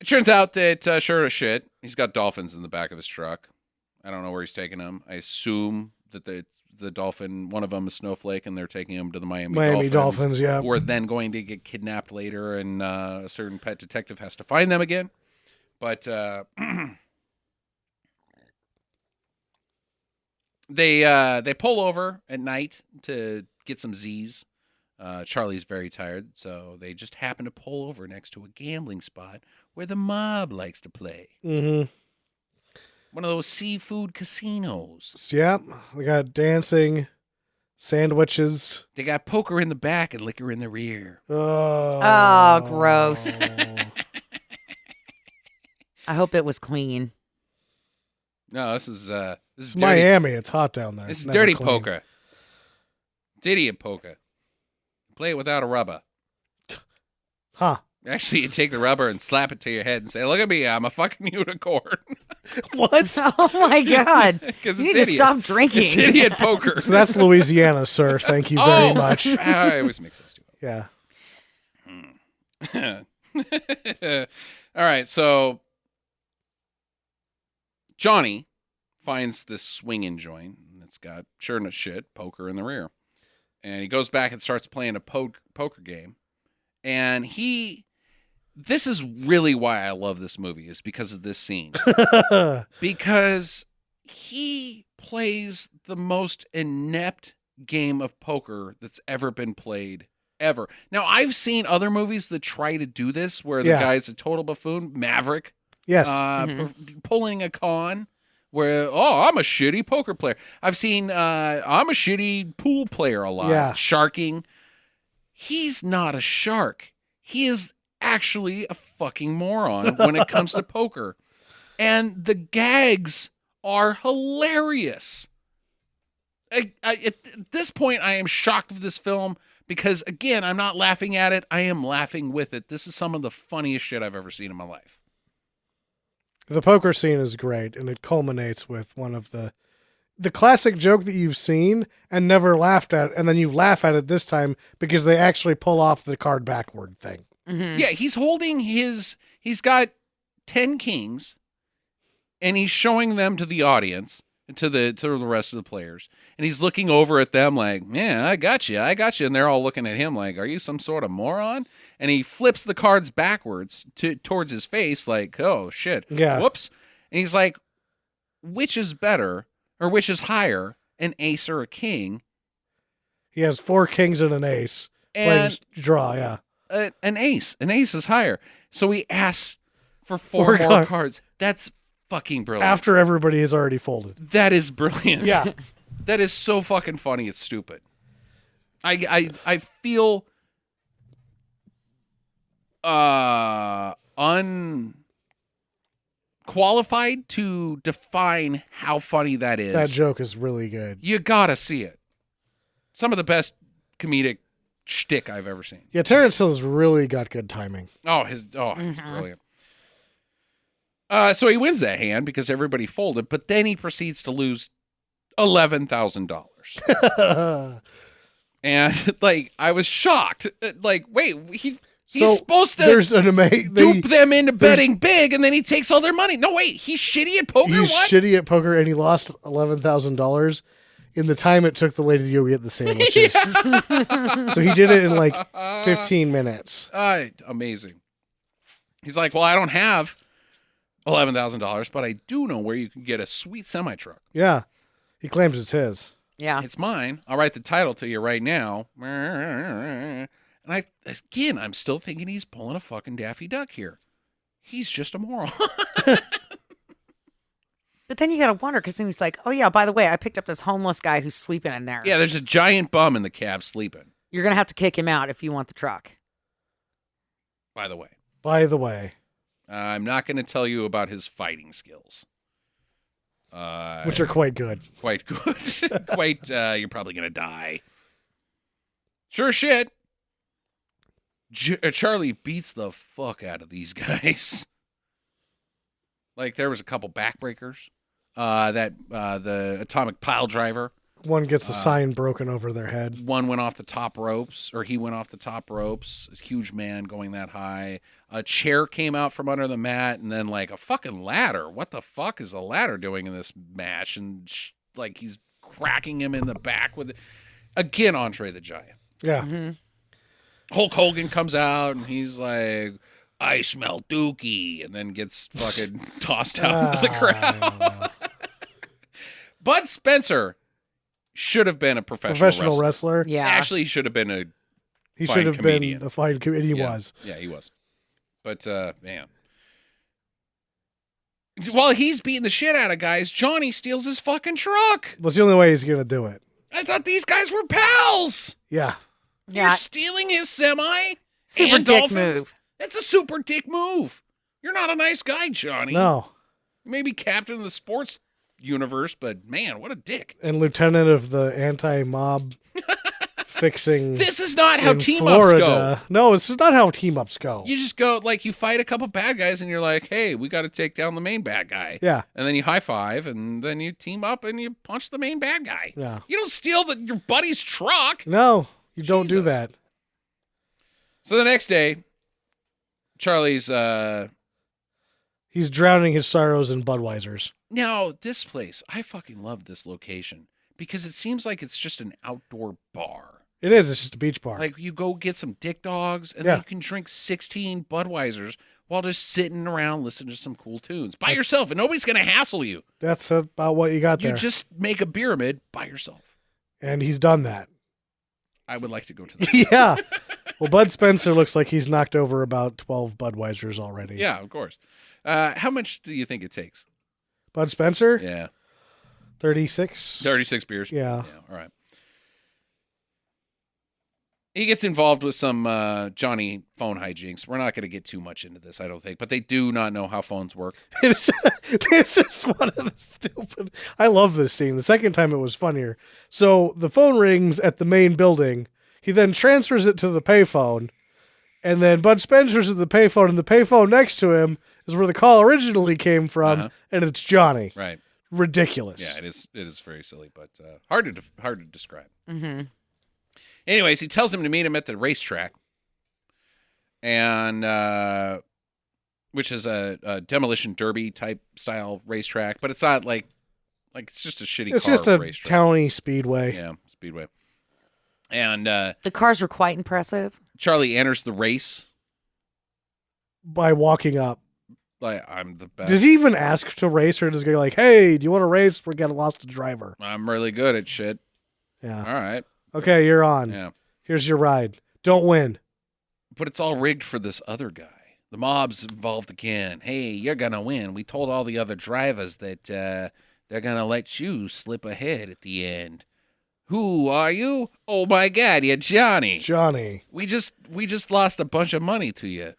turns out that sure as shit, he's got dolphins in the back of his truck. I don't know where he's taking them. I assume that the dolphin, one of them is Snowflake, and they're taking him to the Miami Dolphins, yeah. We're then going to get kidnapped later, and a certain pet detective has to find them again. But they pull over at night to get some Z's. Charlie's very tired, so they just happen to pull over next to a gambling spot where the mob likes to play. Mm-hmm. One of those seafood casinos. Yep. We got dancing, sandwiches. They got poker in the back and liquor in the rear. Oh, gross. I hope it was clean. No, this is It's dirty. Miami. It's hot down there. It's Never dirty clean. poker. It's idiot poker. Play it without a rubber. Huh. Actually, you take the rubber and slap it to your head and say, "Look at me, I'm a fucking unicorn." What? Oh my God. Because You it's need to idiot. stop drinking. It's idiot poker. So that's Louisiana, sir. Thank you very much. I always mix those two Yeah. up. All right, so Johnny finds this swinging joint, and it's got, sure enough shit, poker in the rear. And he goes back and starts playing a poker game. And this is really why I love this movie, is because of this scene. Because he plays the most inept game of poker that's ever been played, ever. Now, I've seen other movies that try to do this, where the guy's a total buffoon. Maverick. Yes. Pulling a con where, I'm a shitty poker player. I've seen I'm a shitty pool player a lot. Yeah. Sharking. He's not a shark. He is actually a fucking moron when it comes to poker. And the gags are hilarious. At this point, I am shocked with this film because, again, I'm not laughing at it. I am laughing with it. This is some of the funniest shit I've ever seen in my life. The poker scene is great, and it culminates with one of the classic joke that you've seen and never laughed at, and then you laugh at it this time because they actually pull off the card backward thing. Mm-hmm. Yeah, he's holding he's got 10 kings, and he's showing them to the audience and to the rest of the players. And he's looking over at them like, "Yeah, I got you. And they're all looking at him like, "Are you some sort of moron?" And he flips the cards backwards towards his face like, "Oh, shit. Yeah. Whoops." And he's like, "Which is better, or which is higher, an ace or a king?" He has 4 kings and an ace. And Draw, yeah. an ace. An ace is higher. So he asks for 4 4 more cards. That's fucking brilliant. After everybody has already folded. That is brilliant. Yeah. That is so fucking funny. It's stupid. I feel unqualified to define how funny that is. That joke is really good. You gotta see it. Some of the best comedic shtick I've ever seen. Yeah, Terrence Hill's really got good timing. It's brilliant. So he wins that hand because everybody folded, but then he proceeds to lose $11,000. And like, I was shocked. Like, wait, he's supposed to there's an dupe them into betting big, and then he takes all their money. No, wait, he's shitty at poker. He's what? shitty at poker, and he lost $11,000 in the time it took the lady to go get the sandwiches. So he did it in like 15 minutes. Amazing. He's like, well, I don't have $11,000, but I do know where you can get a sweet semi truck. Yeah, he claims it's his. Yeah. It's mine. I'll write the title to you right now. And I'm still thinking he's pulling a fucking Daffy Duck here. He's just a moron. But then you got to wonder because then he's like, oh, yeah, by the way, I picked up this homeless guy who's sleeping in there. Yeah, there's a giant bum in the cab sleeping, You're going to have to kick him out if you want the truck. by the way. By the way, I'm not going to tell you about his fighting skills. which are quite good. Quite good. Quite, you're probably going to die. Sure shit. Charlie beats the fuck out of these guys. Like, there was a couple backbreakers. The atomic pile driver. One gets a sign broken over their head. One went off the top ropes, or he went off the top ropes. A huge man going that high. A chair came out from under the mat, and then like a fucking ladder. What the fuck is the ladder doing in this match? And like he's cracking him in the back with it. Again, Andre the Giant. Yeah. Mm-hmm. Hulk Hogan comes out, and he's like, I smell dookie, and then gets fucking tossed out into the crowd. Bud Spencer should have been a professional wrestler. wrestler. Yeah. Actually, he should have been a He fine should have comedian. been a fine comedian. He Yeah. was. Yeah, he was. But, man. While he's beating the shit out of guys, Johnny steals his fucking truck. That's the only way he's going to do it. I thought these guys were pals. Yeah. You're Yeah. stealing his semi? Super and dick Dolphins? move. That's a super dick move. You're not a nice guy, Johnny. No. You may be captain of the sports universe, but man, what a dick. And lieutenant of the anti-mob fixing This is not how in team-ups Florida. go. No, this is not how team-ups go. You just go, like, you fight a couple bad guys, and you're like, hey, we got to take down the main bad guy. Yeah. And then you high-five, and then you team up, and you punch the main bad guy. Yeah. You don't steal your buddy's truck. No, you don't do Jesus. that. So the next day, Charlie's, He's drowning his sorrows in Budweiser's. now, this place, I fucking love this location, because it seems like it's just an outdoor bar. It is. It's just a beach bar. Like, you go get some dick dogs, and Yeah. then you can drink 16 Budweisers while just sitting around listening to some cool tunes by yourself, and nobody's going to hassle you. That's about what you got You there. just make a pyramid by yourself. And he's done that. I would like to go to that. Yeah. Well, Bud Spencer looks like he's knocked over about 12 Budweisers already. Yeah, of course. How much do you think it takes? Bud Spencer? Yeah. 36? 36 beers? Yeah. All right. He gets involved with some Johnny phone hijinks. We're not going to get too much into this, I don't think, but they do not know how phones work. This is one of the stupid. I love this scene. The second time it was funnier. So the phone rings at the main building. He then transfers it to the payphone. And then Bud Spencer's at the payphone, and the payphone next to him is where the call originally came from, Uh-huh. and it's Johnny. Right. Ridiculous. Yeah, it is very silly, but hard to describe. Mm-hmm. Anyways, he tells him to meet him at the racetrack, and which is a demolition derby type style racetrack, but it's not like it's just a shitty It's car just a racetrack. county speedway. Yeah, speedway. And The cars were quite impressive. Charlie enters the race By walking up. like, I'm the best. Does he even ask to race, or does he go like, hey, do you want to race? We're getting lost a driver. I'm really good at shit. Yeah. All right. Okay, you're on. Yeah. Here's your ride. Don't win. But it's all rigged for this other guy. The mob's involved again. Hey, you're going to win. We told all the other drivers that they're going to let you slip ahead at the end. Who are you? Oh, my God, you're Johnny. Johnny. We just lost a bunch of money to you.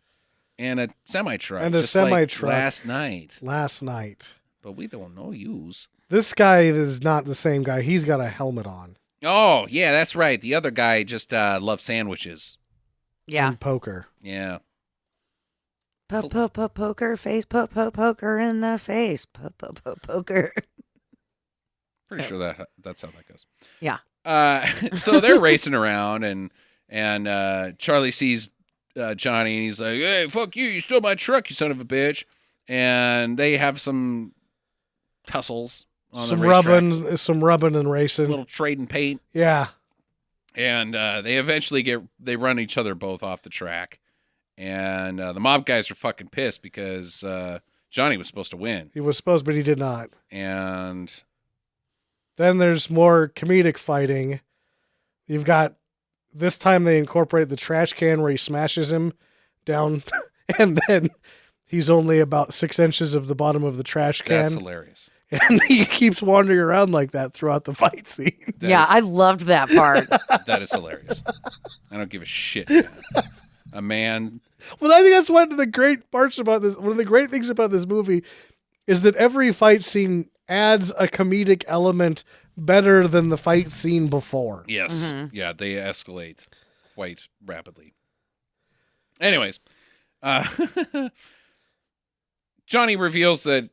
And a semi-truck. And a just like semi-truck. last night. Last night. But we don't know yous. This guy is not the same guy. He's got a helmet on. Oh, yeah, that's right. The other guy just loves sandwiches. Yeah. And poker. Yeah. Poker face, poker in the face, poker. Pretty sure that's how that goes. Yeah. So they're racing around, and Charlie sees Johnny, and he's like, "Hey, fuck you! You stole my truck, you son of a bitch!" And they have some tussles on Some the racetrack. rubbing and A racing. little trade and paint, Yeah. and they eventually run each other both off the track, and the mob guys are fucking pissed because Johnny was supposed to win, He was supposed, but he did not. and Then there's more comedic fighting. You've got, this time they incorporate the trash can where he smashes him down, and then he's only about 6 inches of the bottom of the trash can. that's hilarious. And he keeps wandering around like that throughout the fight scene. Yeah, I loved that part. That is hilarious. I don't give a shit. Man. A man. Well, I think that's one of the great parts about this. One of the great things about this movie is that every fight scene adds a comedic element better than the fight scene before. Yes. Yeah, they escalate quite rapidly. Anyways, Johnny reveals that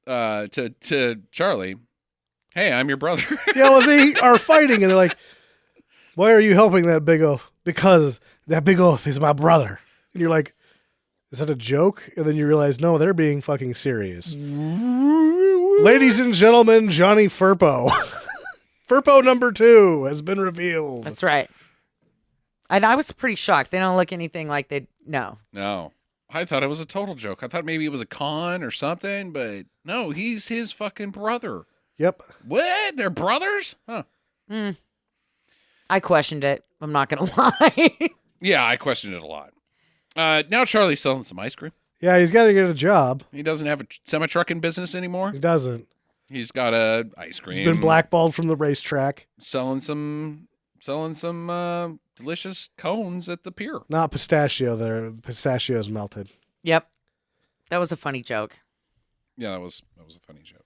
to Charlie, "Hey, I'm your brother." Yeah, well, they are fighting, and they're like, "Why are you helping that big oaf?" "Because that big oaf is my brother." And you're like, "Is that a joke?" And then you realize, no, they're being fucking serious. Ladies and gentlemen, Johnny Furpo. Furpo number 2 has been revealed. That's right. And I was pretty shocked. They don't look anything like they. No. No. I thought it was a total joke. I thought maybe it was a con or something, but no, he's his fucking brother. Yep. What? They're brothers? Huh. I questioned it. I'm not going to lie. Yeah, I questioned it a lot. Now Charlie's selling some ice cream. Yeah, he's got to get a job. He doesn't have a semi-trucking business anymore. He doesn't. He's got a ice cream. He's been blackballed from the racetrack. Selling some delicious cones at the pier. Not pistachio. The pistachio's melted. Yep. That was a funny joke. Yeah, that was a funny joke.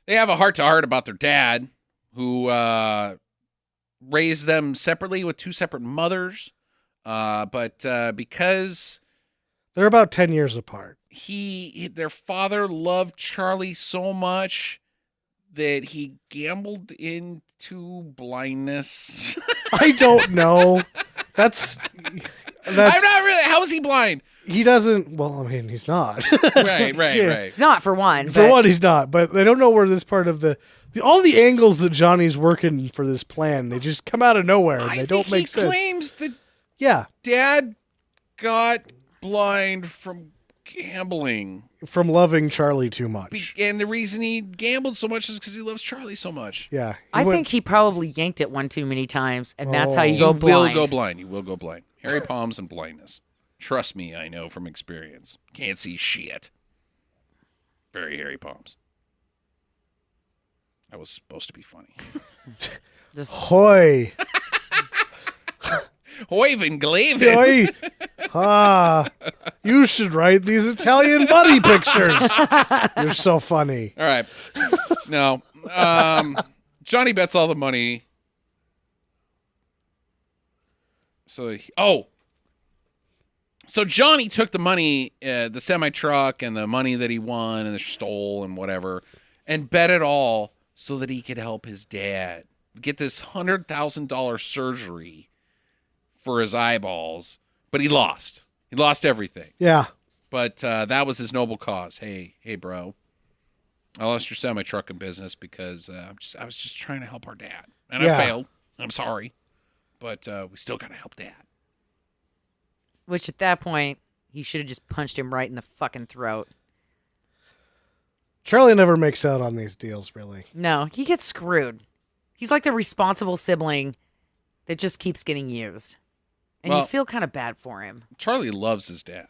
They have a heart-to-heart about their dad, who raised them separately with 2 separate mothers. But because They're about 10 years apart. their father loved Charlie so much that he gambled into blindness. I don't know. That's I'm not really. How is he blind? He doesn't. Well, I mean, he's not. Right. Yeah. It's not for one. For but one, he's not. But they don't know where this part of all the angles that Johnny's working for this plan. They just come out of nowhere and they don't make sense. He claims that Yeah, Dad got blind from gambling. from loving Charlie too much. And the reason he gambled so much is because he loves Charlie so much. Yeah, I think he probably yanked it one too many times, and that's how you You go will blind. go blind. You will go blind. Hairy palms and blindness. Trust me, I know from experience. Can't see shit. Very hairy palms. That was supposed to be funny. Just Hoy, Hoiven Glavin. hoy, you should write these Italian buddy pictures. You're so funny. All right. No. Johnny bets all the money. So Johnny took the money, the semi-truck and the money that he won and stole and whatever, and bet it all so that he could help his dad get this $100,000 surgery for his eyeballs. But he lost. He lost everything. Yeah, But that was his noble cause. Hey, bro. I lost your semi-trucking business because I was just trying to help our dad. And Yeah. I failed. I'm sorry. But we still got to help dad. which at that point he should have just punched him right in the fucking throat. Charlie never makes out on these deals, really. No, he gets screwed. He's like the responsible sibling that just keeps getting used, and Well- you feel kind of bad for him. Charlie loves his dad.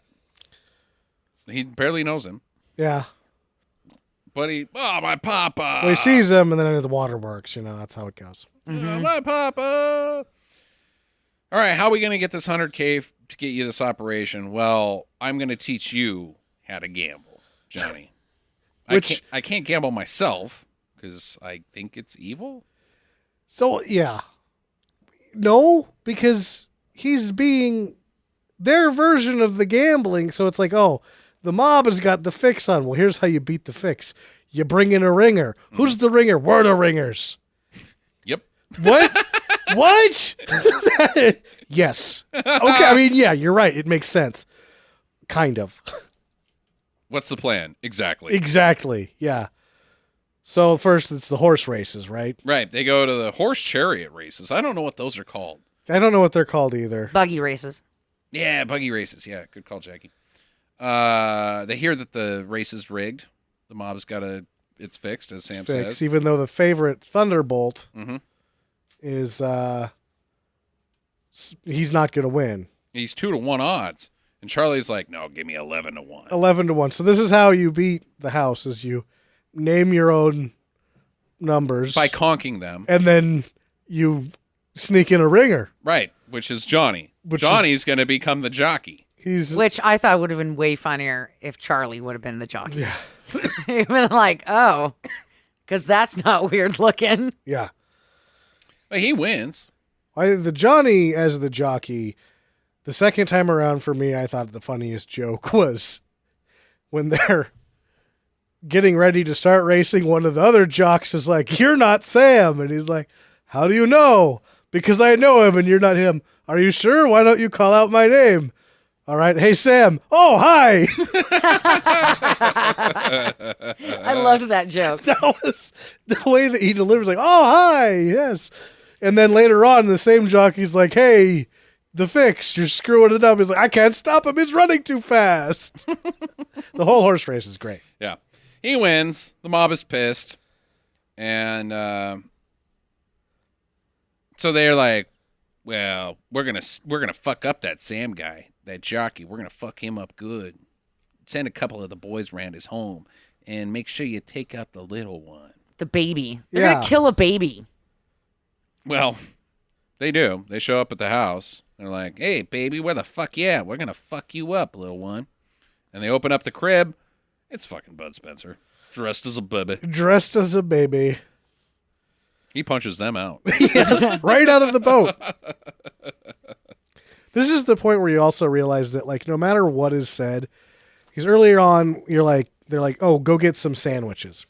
He barely knows him. Yeah, But my papa. well, he sees him, and then the waterworks. That's how it goes. My papa. All right, how are we going to get this 100K to get you this operation? Well, I'm going to teach you how to gamble, Johnny. I can't gamble myself because I think it's evil. So, yeah. No, because he's being their version of the gambling. So it's like, oh, the mob has got the fix on. Well, here's how you beat the fix. You bring in a ringer. Who's the ringer? We're the ringers. Yep. What? What? Yes. Okay, I mean, yeah, you're right. It makes sense. Kind of. What's the plan? Exactly. Exactly. Yeah. So first it's the horse races, right? Right. They go to the horse chariot races. I don't know what those are called. I don't know what they're called either. Buggy races. Yeah, buggy races. Yeah, good call, Jackie. They hear that the race is rigged. The mob's it's fixed, as Sam Fix, says. even though the favorite Thunderbolt Mhm. is he's not going to win. He's 2-1 odds. And Charlie's like, no, give me 11-1. 11-1. So this is how you beat the house: is you name your own numbers by conking them. and then you sneak in a ringer. Right, which is Johnny. Which Johnny's going to become the jockey. He's Which I thought would have been way funnier if Charlie would have been the jockey. yeah, You'd been like, oh, because that's not weird looking. yeah. But he wins. The Johnny as the jockey, the second time around for me, I thought the funniest joke was when they're getting ready to start racing. One of the other jocks is like, "You're not Sam," and he's like, "How do you know?" "Because I know him, and you're not him." "Are you sure? Why don't you call out my name?" "All right, hey Sam." "Oh, hi." I loved that joke. That was the way that he delivers, like, "Oh, hi, yes." And then later on, the same jockey's like, "Hey, the fix, you're screwing it up." He's like, "I can't stop him. He's running too fast." The whole horse race is great. Yeah. He wins. The mob is pissed. And so they're like, well, we're gonna fuck up that Sam guy, that jockey. We're gonna fuck him up good. Send a couple of the boys around his home and make sure you take out the little one. The baby. They're Yeah. going to kill a baby. Well, they do. They show up at the house. They're like, hey, baby, where the fuck you at? We're going to fuck you up, little one. And they open up the crib. It's fucking Bud Spencer, dressed as a baby. Dressed as a baby. He punches them out. Yes, right out of the boat. This is the point where you also realize that, like, no matter what is said, because earlier on, they're like, "Oh, go get some sandwiches."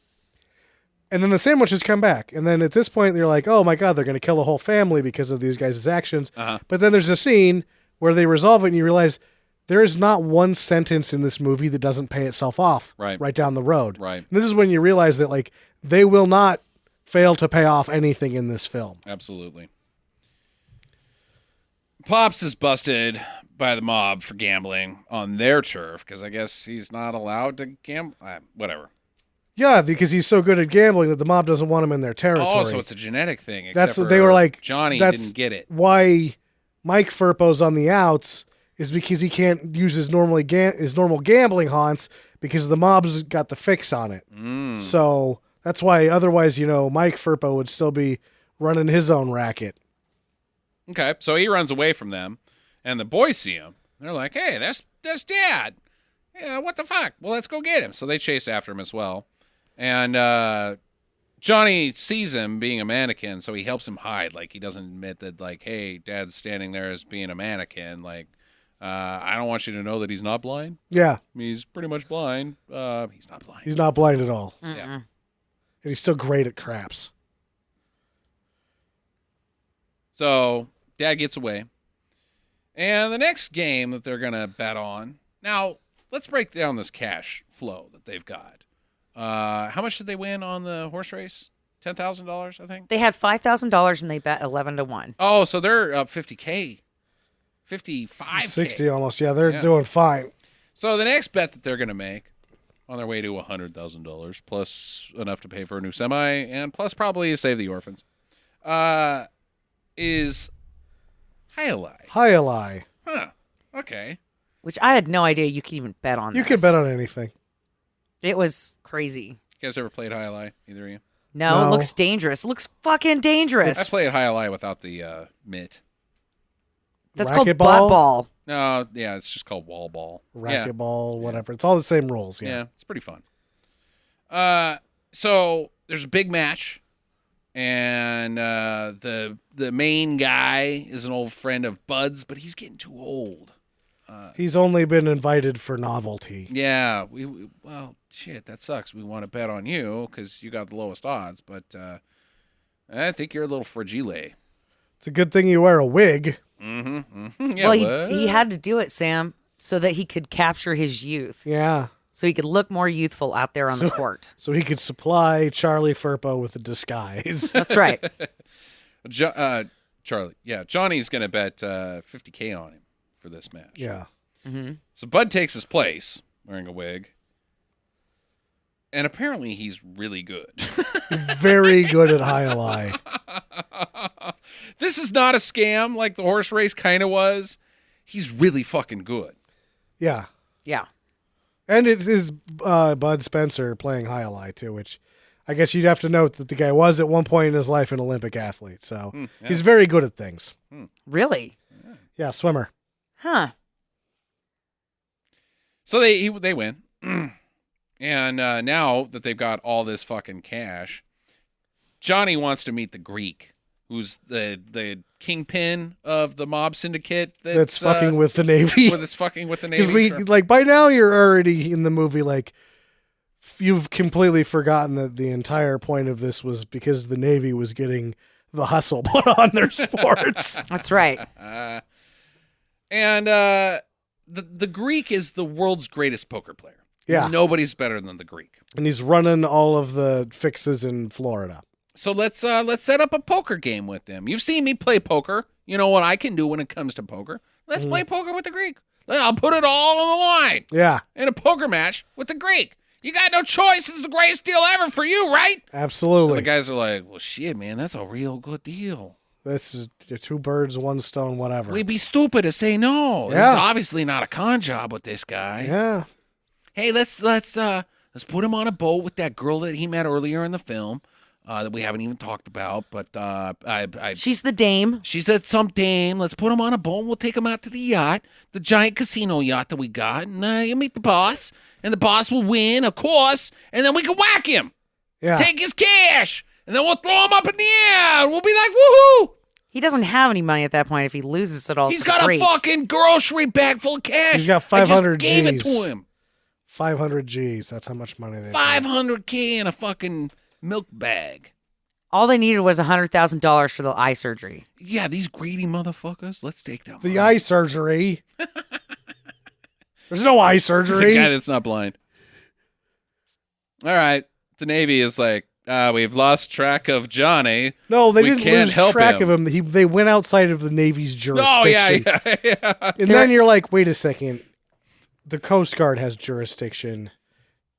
And then the sandwiches come back. And then at this point, they're like, "Oh my God, they're going to kill a whole family because of these guys' actions." Uh-huh. But then there's a scene where they resolve it and you realize there is not one sentence in this movie that doesn't pay itself off Right. down the road. Right. And this is when you realize that, like, they will not fail to pay off anything in this film. Absolutely. Pops is busted by the mob for gambling on their turf because I guess he's not allowed to gamble. Whatever. Yeah, because he's so good at gambling that the mob doesn't want him in their territory. Oh, so it's a genetic thing. That's except what they for were like. Johnny that's didn't get it. Why Mike Furpo's on the outs is because he can't use his normal gambling haunts because the mob's got the fix on it. Mm. So that's why. Otherwise, Mike Furpo would still be running his own racket. Okay, so he runs away from them, and the boys see him. They're like, hey, that's Dad. Yeah, what the fuck? Well, let's go get him. So they chase after him as well. And Johnny sees him being a mannequin, so he helps him hide. Like, he doesn't admit that, like, hey, Dad's standing there as being a mannequin. Like, I don't want you to know that he's not blind. Yeah, He's pretty much blind. He's not blind. he's not blind at all, Mm-mm. Yeah. and he's still great at craps. So Dad gets away. And the next game that they're going to bet on. Now, let's break down this cash flow that they've got. How much did they win on the horse race? $10,000, I think. They had $5,000 and they bet 11-1. Oh, so they're up 50K. 55K. 60 almost. Yeah, they're Yeah. doing fine. So the next bet that they're going to make on their way to $100,000 plus enough to pay for a new semi and plus probably save the orphans is Highlight. Highlight. Huh. Okay. Which I had no idea you could even bet on. You this. could bet on anything. It was crazy. You guys ever played Highlight? Either of you? No, No. it looks dangerous. It looks fucking dangerous. I played Highlight without the mitt. That's called Racquetball? butt ball. No, yeah, it's just called wall ball. Yeah. Racquetball, whatever. It's all the same rules. Yeah, Yeah. it's pretty fun. So there's a big match, and the main guy is an old friend of Bud's, but he's getting too old. He's only been invited for novelty. Yeah, well, shit, that sucks. We want to bet on you because you got the lowest odds, but I think you're a little fragile. It's a good thing you wear a wig. Mm-hmm. Yeah, Well, what? he had to do it, Sam, so that he could capture his youth. Yeah. So he could look more youthful out there on the court. So he could supply Charlie Furpo with a disguise. That's right. Charlie, yeah, Johnny's going to bet $50K on him for this match. Yeah. hmm So Bud takes his place wearing a wig. And apparently he's really good. Very good at Highlight. This is not a scam like the horse race kind of was. He's really fucking good. Yeah. Yeah. And it is Bud Spencer playing Highlight too, which I guess you'd have to note that the guy was at one point in his life an Olympic athlete, so he's very good at things. Really? Yeah, swimmer. Huh. So they win. And now that they've got all this fucking cash, Johnny wants to meet the Greek, who's the kingpin of the mob syndicate That's fucking with the Navy. That's fucking with the Navy. Because like by now you're already in the movie like you've completely forgotten that the entire point of this was because the Navy was getting the hustle put on their sports. That's right. And the Greek is the world's greatest poker player. Yeah. Nobody's better than the Greek. And he's running all of the fixes in Florida. So let's set up a poker game with him. You've seen me play poker. You know what I can do when it comes to poker. Let's play poker with the Greek. I'll put it all on the line. Yeah. In a poker match with the Greek. You got no choice. This is the greatest deal ever for you, right? Absolutely. And the guys are like, well, shit, man, that's a real good deal. This is 2 birds, 1 stone, whatever. We'd be stupid to say no. This is obviously not a con job with this guy. Yeah. Hey, let's put him on a boat with that girl that he met earlier in the film that we haven't even talked about. But She's the dame. she's some dame. Let's put him on a boat. And we'll take him out to the yacht, the giant casino yacht that we got, and you meet the boss, and the boss will win, of course, and then we can whack him, take his cash, and then we'll throw him up in the air, and we'll be like, woohoo! He doesn't have any money at that point if he loses it all. He's got a fucking grocery bag full of cash. He's got 500 I just gave it Gs. to him. 500 G's. That's how much money they 500K in a fucking milk bag. All they needed was $100,000 for the eye surgery. Yeah, these greedy motherfuckers. Let's take that. The eye surgery. There's no eye surgery. The guy that's not blind. All right. The Navy is like, we've lost track of Johnny. No, they We didn't can't lose help track him. of him. They went outside of the Navy's jurisdiction. Oh, yeah. And then you're like, wait a second. The Coast Guard has jurisdiction.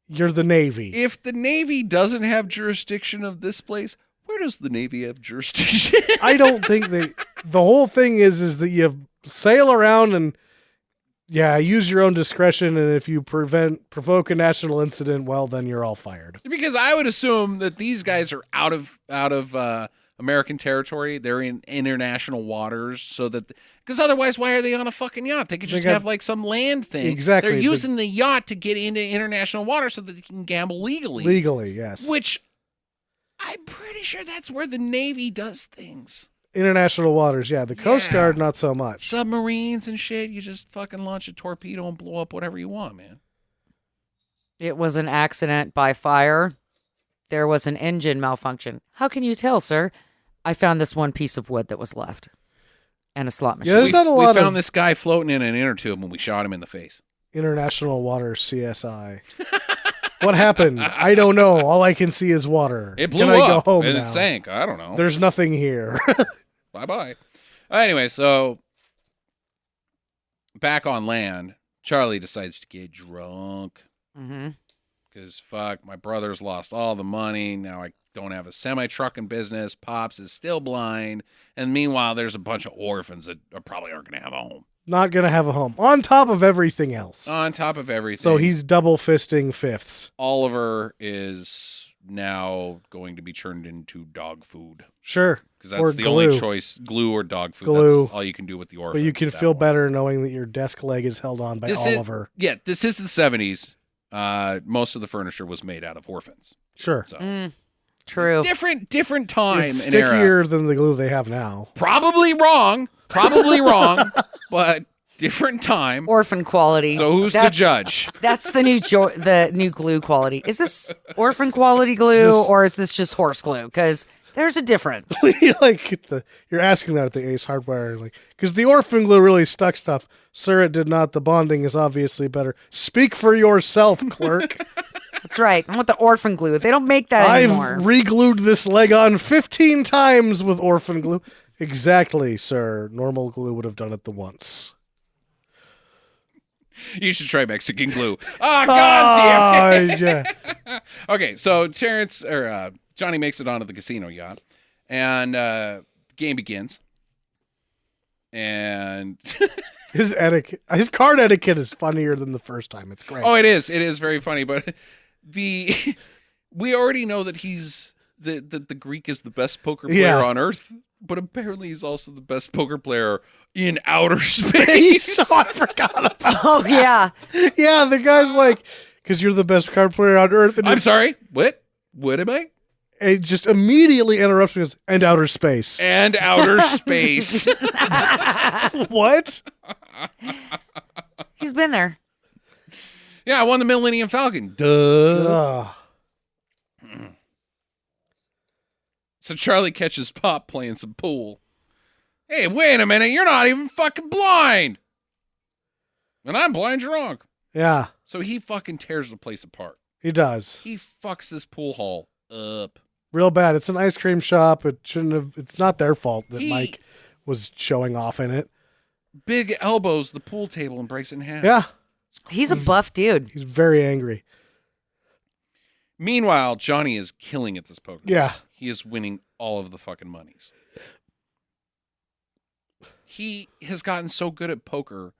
You're the Navy. If the Navy doesn't have jurisdiction of this place, where does the Navy have jurisdiction? I don't think the whole thing is that you sail around and use your own discretion, and if you provoke a national incident, well, then you're all fired. Because I would assume that these guys are out of American territory. They're in international waters, so that because otherwise, why are they on a fucking yacht? They could just have like some land thing. Exactly. They're using the yacht to get into international waters so that they can gamble legally. Legally, yes. Which I'm pretty sure that's where the Navy does things. International waters, yeah. The Coast Guard, not so much. Submarines and shit. You just fucking launch a torpedo and blow up whatever you want, man. It was an accident by fire. There was an engine malfunction. How can you tell, sir? I found this one piece of wood that was left. And a slot machine. Yeah, there's not a lot we found of this guy floating in an inner tube and we shot him in the face. international waters CSI. What happened? I don't know. All I can see is water. It blew Can I up go home and now? it sank. I don't know. There's nothing here. Bye-bye. Anyway, so back on land, Charlie decides to get drunk. Mm-hmm. Because, fuck, my brother's lost all the money. Now I don't have a semi-trucking business. Pops is still blind. And meanwhile, there's a bunch of orphans that probably aren't going to have a home. Not going to have a home. On top of everything else. On top of everything. So he's double fisting fifths. Oliver is now going to be turned into dog food. Sure. Because that's Or the glue. only choice. Glue or dog food. Glue. That's all you can do with the orphan. But you can at that feel point. better knowing that your desk leg is held on by This Oliver. This is the 70s. Most of the furniture was made out of orphans. Sure. So True. different time It's and era. stickier than the glue they have now. Probably wrong, but different time. Orphan quality. So who's to judge? That's the new glue quality. Is this orphan quality glue or is this just horse glue? Because there's a difference. You're asking that at the Ace Hardware, because the orphan glue really stuck stuff. Sir, it did not. The bonding is obviously better. Speak for yourself, clerk. That's right. I want the orphan glue. They don't make that anymore. I've re-glued this leg on 15 times with orphan glue. Exactly, sir. Normal glue would have done it the once. You should try Mexican glue. Oh, God damn it. Yeah. Okay, so Terrence or Johnny makes it onto the casino yacht, and the game begins. And His card etiquette is funnier than the first time. It's great. Oh, it is. It is very funny, but we already know that he's the Greek is the best poker player on Earth, but apparently he's also the best poker player in outer space. Oh, I forgot about. Oh yeah. Yeah, the guy's like, because you're the best card player on Earth. And I'm sorry. What? What am I? it just immediately interrupts me and outer space. And outer space. What? He's been there. Yeah, I won the Millennium Falcon. Duh. Ugh. So Charlie catches Pop playing some pool. Hey, wait a minute. You're not even fucking blind. And I'm blind drunk. Yeah, So he fucking tears the place apart. he does. He fucks this pool hall up. Real bad. It's an ice cream shop. It shouldn't have. It's not their fault that He- Mike was showing off in it. Big elbows the pool table and breaks it in half. Yeah, He's a buff dude. he's very angry. Meanwhile, Johnny is killing at this poker. Yeah. He is winning all of the fucking monies. He has gotten so good at poker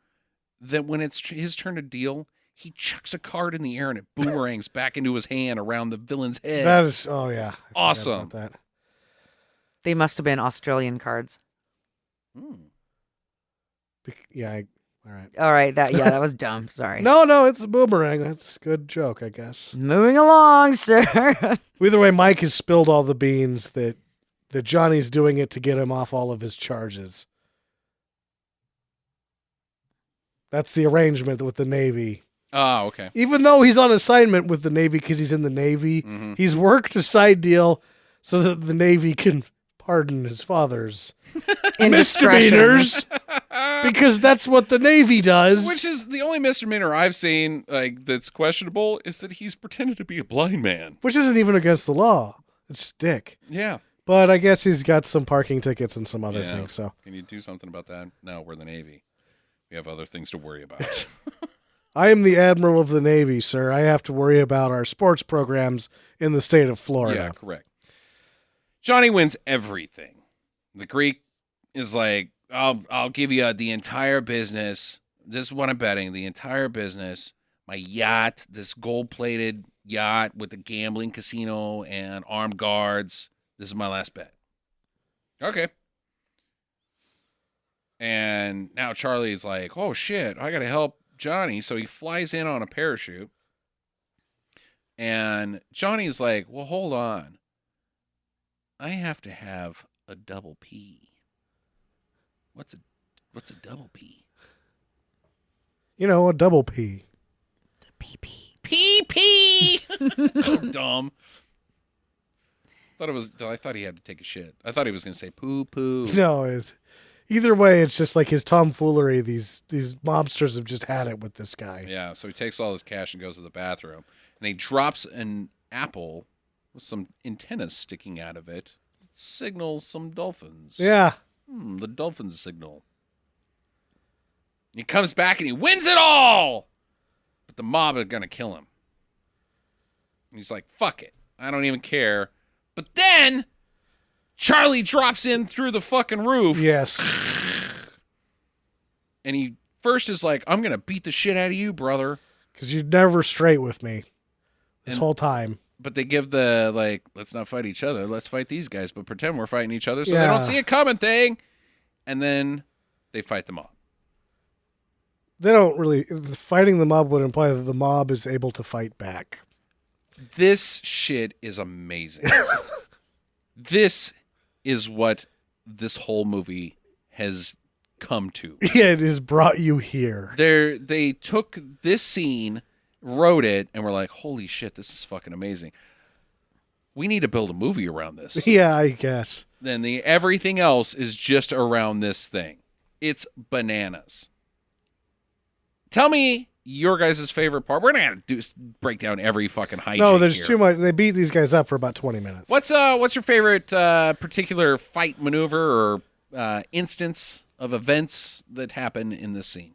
that when it's his turn to deal, he chucks a card in the air and it boomerangs back into his hand around the villain's head. That is. Oh yeah. I forgot Awesome. about that. They must have been Australian cards. Hmm. Yeah. All right. All right, that was dumb. Sorry. No, it's a boomerang. That's a good joke, I guess. Moving along, sir. Either way, Mike has spilled all the beans that Johnny's doing it to get him off all of his charges. That's the arrangement with the Navy. Oh, okay. Even though he's on assignment with the Navy because he's in the Navy, Mhm. he's worked a side deal so that the Navy can pardon his father's Indiscretion. misdemeanors because that's what the Navy does. Which is the only misdemeanor I've seen that's questionable is that he's pretended to be a blind man. Which isn't even against the law. It's dick. Yeah. But I guess he's got some parking tickets and some other Yeah. things. So Can you do something about that? No, we're the Navy. We have other things to worry about. I am the Admiral of the Navy, sir. I have to worry about our sports programs in the state of Florida. Yeah, correct. Johnny wins everything. The Greek is like, I'll give you the entire business. This is what I'm betting. The entire business. My yacht, this gold-plated yacht with a gambling casino and armed guards. This is my last bet. Okay. And now Charlie's like, oh, shit, I got to help Johnny. So he flies in on a parachute. And Johnny's like, well, hold on. I have to have a double P. What's a double P? You know, a double P. PP. PP. So dumb. I thought he had to take a shit. I thought he was gonna say poo poo. No, either way, it's just like his tomfoolery. These mobsters have just had it with this guy. Yeah. So he takes all his cash and goes to the bathroom, and he drops an apple with some antennas sticking out of it. Signals some dolphins. Yeah. The dolphins signal. He comes back and he wins it all. But the mob are going to kill him. And he's like, fuck it. I don't even care. But then Charlie drops in through the fucking roof. Yes. And he first is like, I'm going to beat the shit out of you, brother. Because you're never straight with me this whole time. But they give the, like, let's not fight each other. Let's fight these guys, but pretend we're fighting each other so they Yeah. don't see it coming thing. And then they fight the mob. They don't really. Fighting the mob would imply that the mob is able to fight back. This shit is amazing. This is what this whole movie has come to. Yeah, it has brought you here. They took this scene, wrote it, and were like, holy shit, this is fucking amazing. We need to build a movie around this. Yeah, I guess. Then everything else is just around this thing. It's bananas. Tell me your guys' favorite part. We're not gonna break down every fucking hijinx. No, there's here. too much. They beat these guys up for about 20 minutes. What's your favorite particular fight maneuver or instance of events that happen in this scene?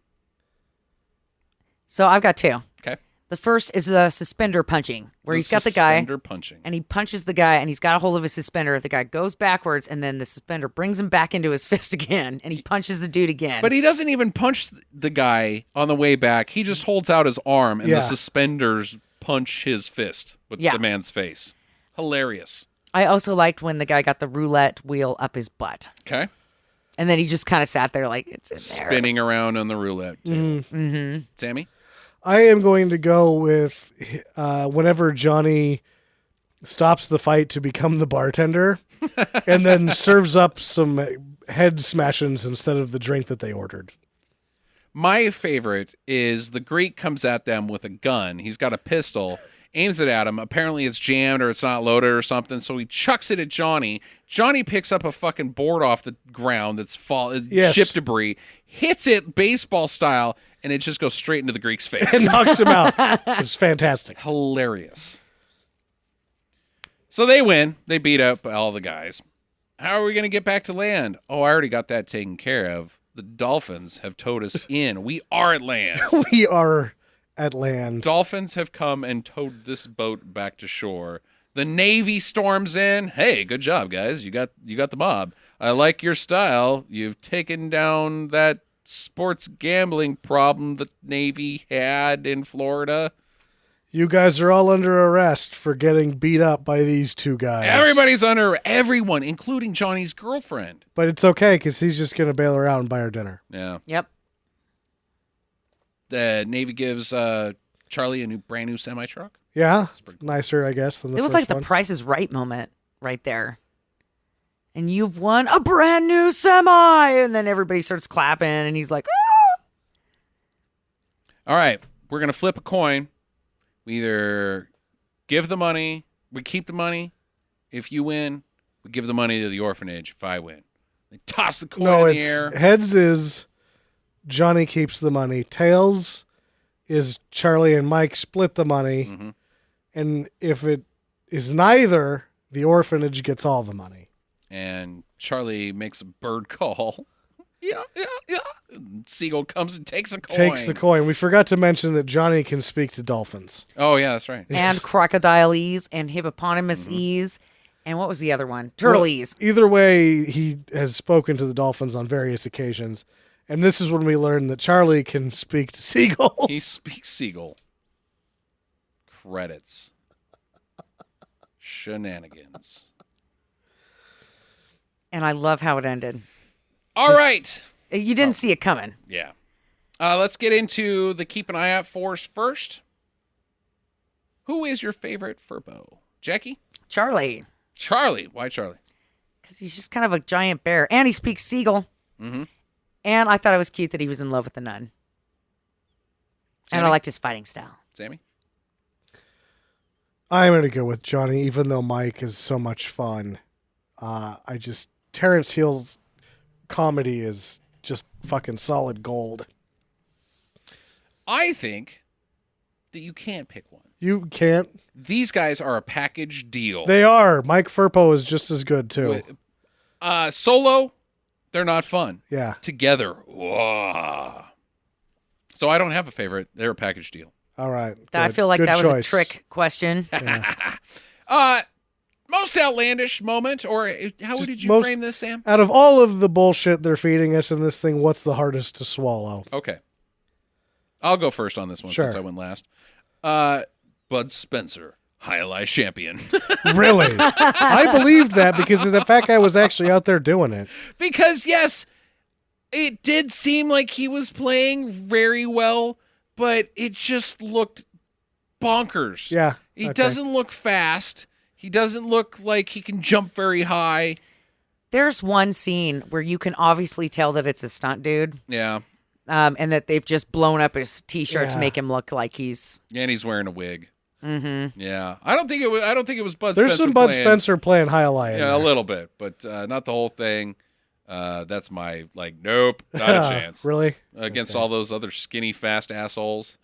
So I've got two. Okay. The first is the suspender punching, where he's got the guy Suspender punching. and he punches the guy and he's got a hold of his suspender. The guy goes backwards and then the suspender brings him back into his fist again and he punches the dude again. But he doesn't even punch the guy on the way back. He just holds out his arm and the suspenders punch his fist with the man's face. Hilarious. I also liked when the guy got the roulette wheel up his butt. Okay. And then he just kind of sat there like, it's in there. Spinning around on the roulette table. Mm-hmm. Sammy? I am going to go with whenever Johnny stops the fight to become the bartender and then serves up some head smashings instead of the drink that they ordered. My favorite is the Greek comes at them with a gun. He's got a pistol, aims it at him. Apparently it's jammed or it's not loaded or something, so he chucks it at Johnny. Johnny picks up a fucking board off the ground that's ship debris, hits it baseball style, and it just goes straight into the Greek's face. And knocks him out. It's fantastic. Hilarious. So they win. They beat up all the guys. How are we going to get back to land? Oh, I already got that taken care of. The dolphins have towed us in. We are at land. We are at land. Dolphins have come and towed this boat back to shore. The Navy storms in. Hey, good job, guys. You got the mob. I like your style. You've taken down that sports gambling problem the Navy had in Florida. You guys are all under arrest for getting beat up by these two guys. Everybody's under, everyone, including Johnny's girlfriend. But it's okay because he's just going to bail her out and buy her dinner. Yeah. Yep. The Navy gives Charlie a brand new semi truck. Yeah, nicer, I guess, than the It was first like the one. Price is Right moment right there. And you've won a brand new semi. And then everybody starts clapping and he's like, ah! All right, we're going to flip a coin. We either give the money, we keep the money. If you win, we give the money to the orphanage if I win. They toss the coin in the air. Heads is Johnny keeps the money. Tails is Charlie and Mike split the money. Mm-hmm. And if it is neither, the orphanage gets all the money. And Charlie makes a bird call. Yeah. And Seagull comes and takes the coin. Takes the coin. We forgot to mention that Johnny can speak to dolphins. Oh, yeah, that's right. And crocodile-ese and hippopotamus-ese. And what was the other one? Turtle-ese. Well, either way, he has spoken to the dolphins on various occasions. And this is when we learn that Charlie can speak to seagulls. He speaks Seagull. Credits. Shenanigans. And I love how it ended. All right. You didn't see it coming. Yeah. Let's get into the keep an eye out for first. Who is your favorite Furbo? Jackie? Charlie. Charlie. Why Charlie? Because he's just kind of a giant bear. And he speaks seagull. Mm-hmm. And I thought it was cute that he was in love with the nun. And Sammy? I liked his fighting style. Sammy? I'm going to go with Johnny, even though Mike is so much fun. Terrence Hill's comedy is just fucking solid gold. I think that you can't pick one. You can't. These guys are a package deal. They are. Mike Furpo is just as good, too. Solo, they're not fun. Yeah. Together, whoa. So I don't have a favorite. They're a package deal. All right. I Good- feel like good that was a choice. trick question. Most outlandish moment, or how did you most- frame this, Sam? Out of all of the bullshit they're feeding us in this thing, what's the hardest to swallow? Okay. I'll go first on this one Sure. since I went last. Bud Spencer, High Champion. Really? I believed that because the fat guy was actually out there doing it. Because, yes, it did seem like he was playing very well, but it just looked bonkers. Yeah. He okay. doesn't look fast. He doesn't look like he can jump very high. There's one scene where you can obviously tell that it's a stunt dude. Yeah. And that they've just blown up his T-shirt to Yeah. make him look like he's. And he's wearing a wig. Mm-hmm. Yeah. I don't think it was Bud There's Spencer some Bud playing- Spencer playing Highlight. in Yeah, there. a little bit, but not the whole thing. That's my, nope, not a chance. Really? Against Okay. all those other skinny, fast assholes.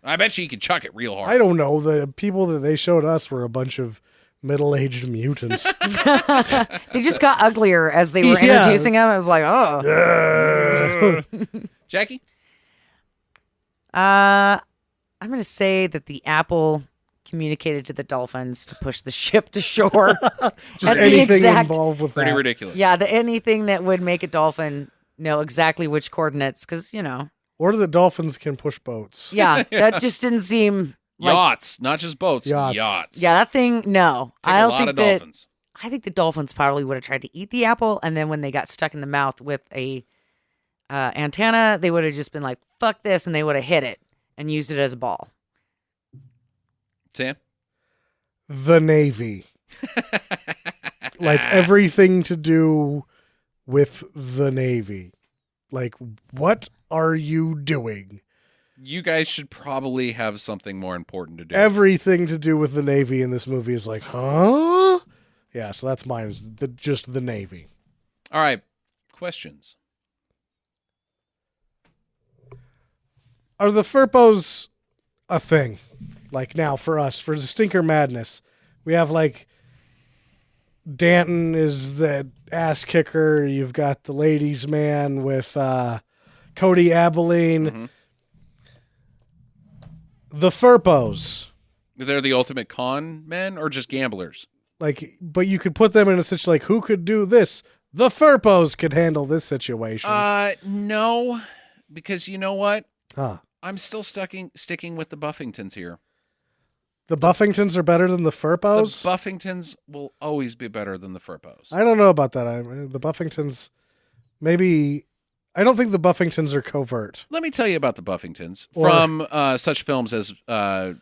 I bet you could chuck it real hard. I don't know. The people that they showed us were a bunch of middle-aged mutants. They just got uglier as they were Yeah. introducing him. I was like, oh. Jackie? I'm going to say that the apple communicated to the dolphins to push the ship to shore. Just At the anything exact- involved with Pretty that. ridiculous. Yeah, anything that would make a dolphin know exactly which coordinates, because Or the dolphins can push boats. yeah, that just didn't seem like. Yachts, not just boats. Yachts. Yachts. Yeah, that thing. No, Take I a don't lot think of that. dolphins. I think the dolphins probably would have tried to eat the apple, and then when they got stuck in the mouth with a antenna, they would have just been like, "Fuck this," and they would have hit it and used it as a ball. Sam? The Navy. Like everything to do with the Navy. Like, what are you doing? You guys should probably have something more important to do. Everything to do with the Navy in this movie is like, huh? Yeah, so that's mine. Is just the Navy. All right. Questions. Are the Furpos a thing? Like now for us, for the Stinker Madness, we have like Danton is the ass kicker. You've got the ladies' man with Cody Abilene. Mm-hmm. The Furpos. They're the ultimate con men or just gamblers? Like, but you could put them in a situation like, who could do this? The Furpos could handle this situation. No, because you know what? Huh. I'm still sticking with the Buffingtons here. The Buffingtons are better than the Furpos? The Buffingtons will always be better than the Furpos. I don't know about that. The Buffingtons, maybe. I don't think the Buffingtons are covert. Let me tell you about the Buffingtons Or- from such films as the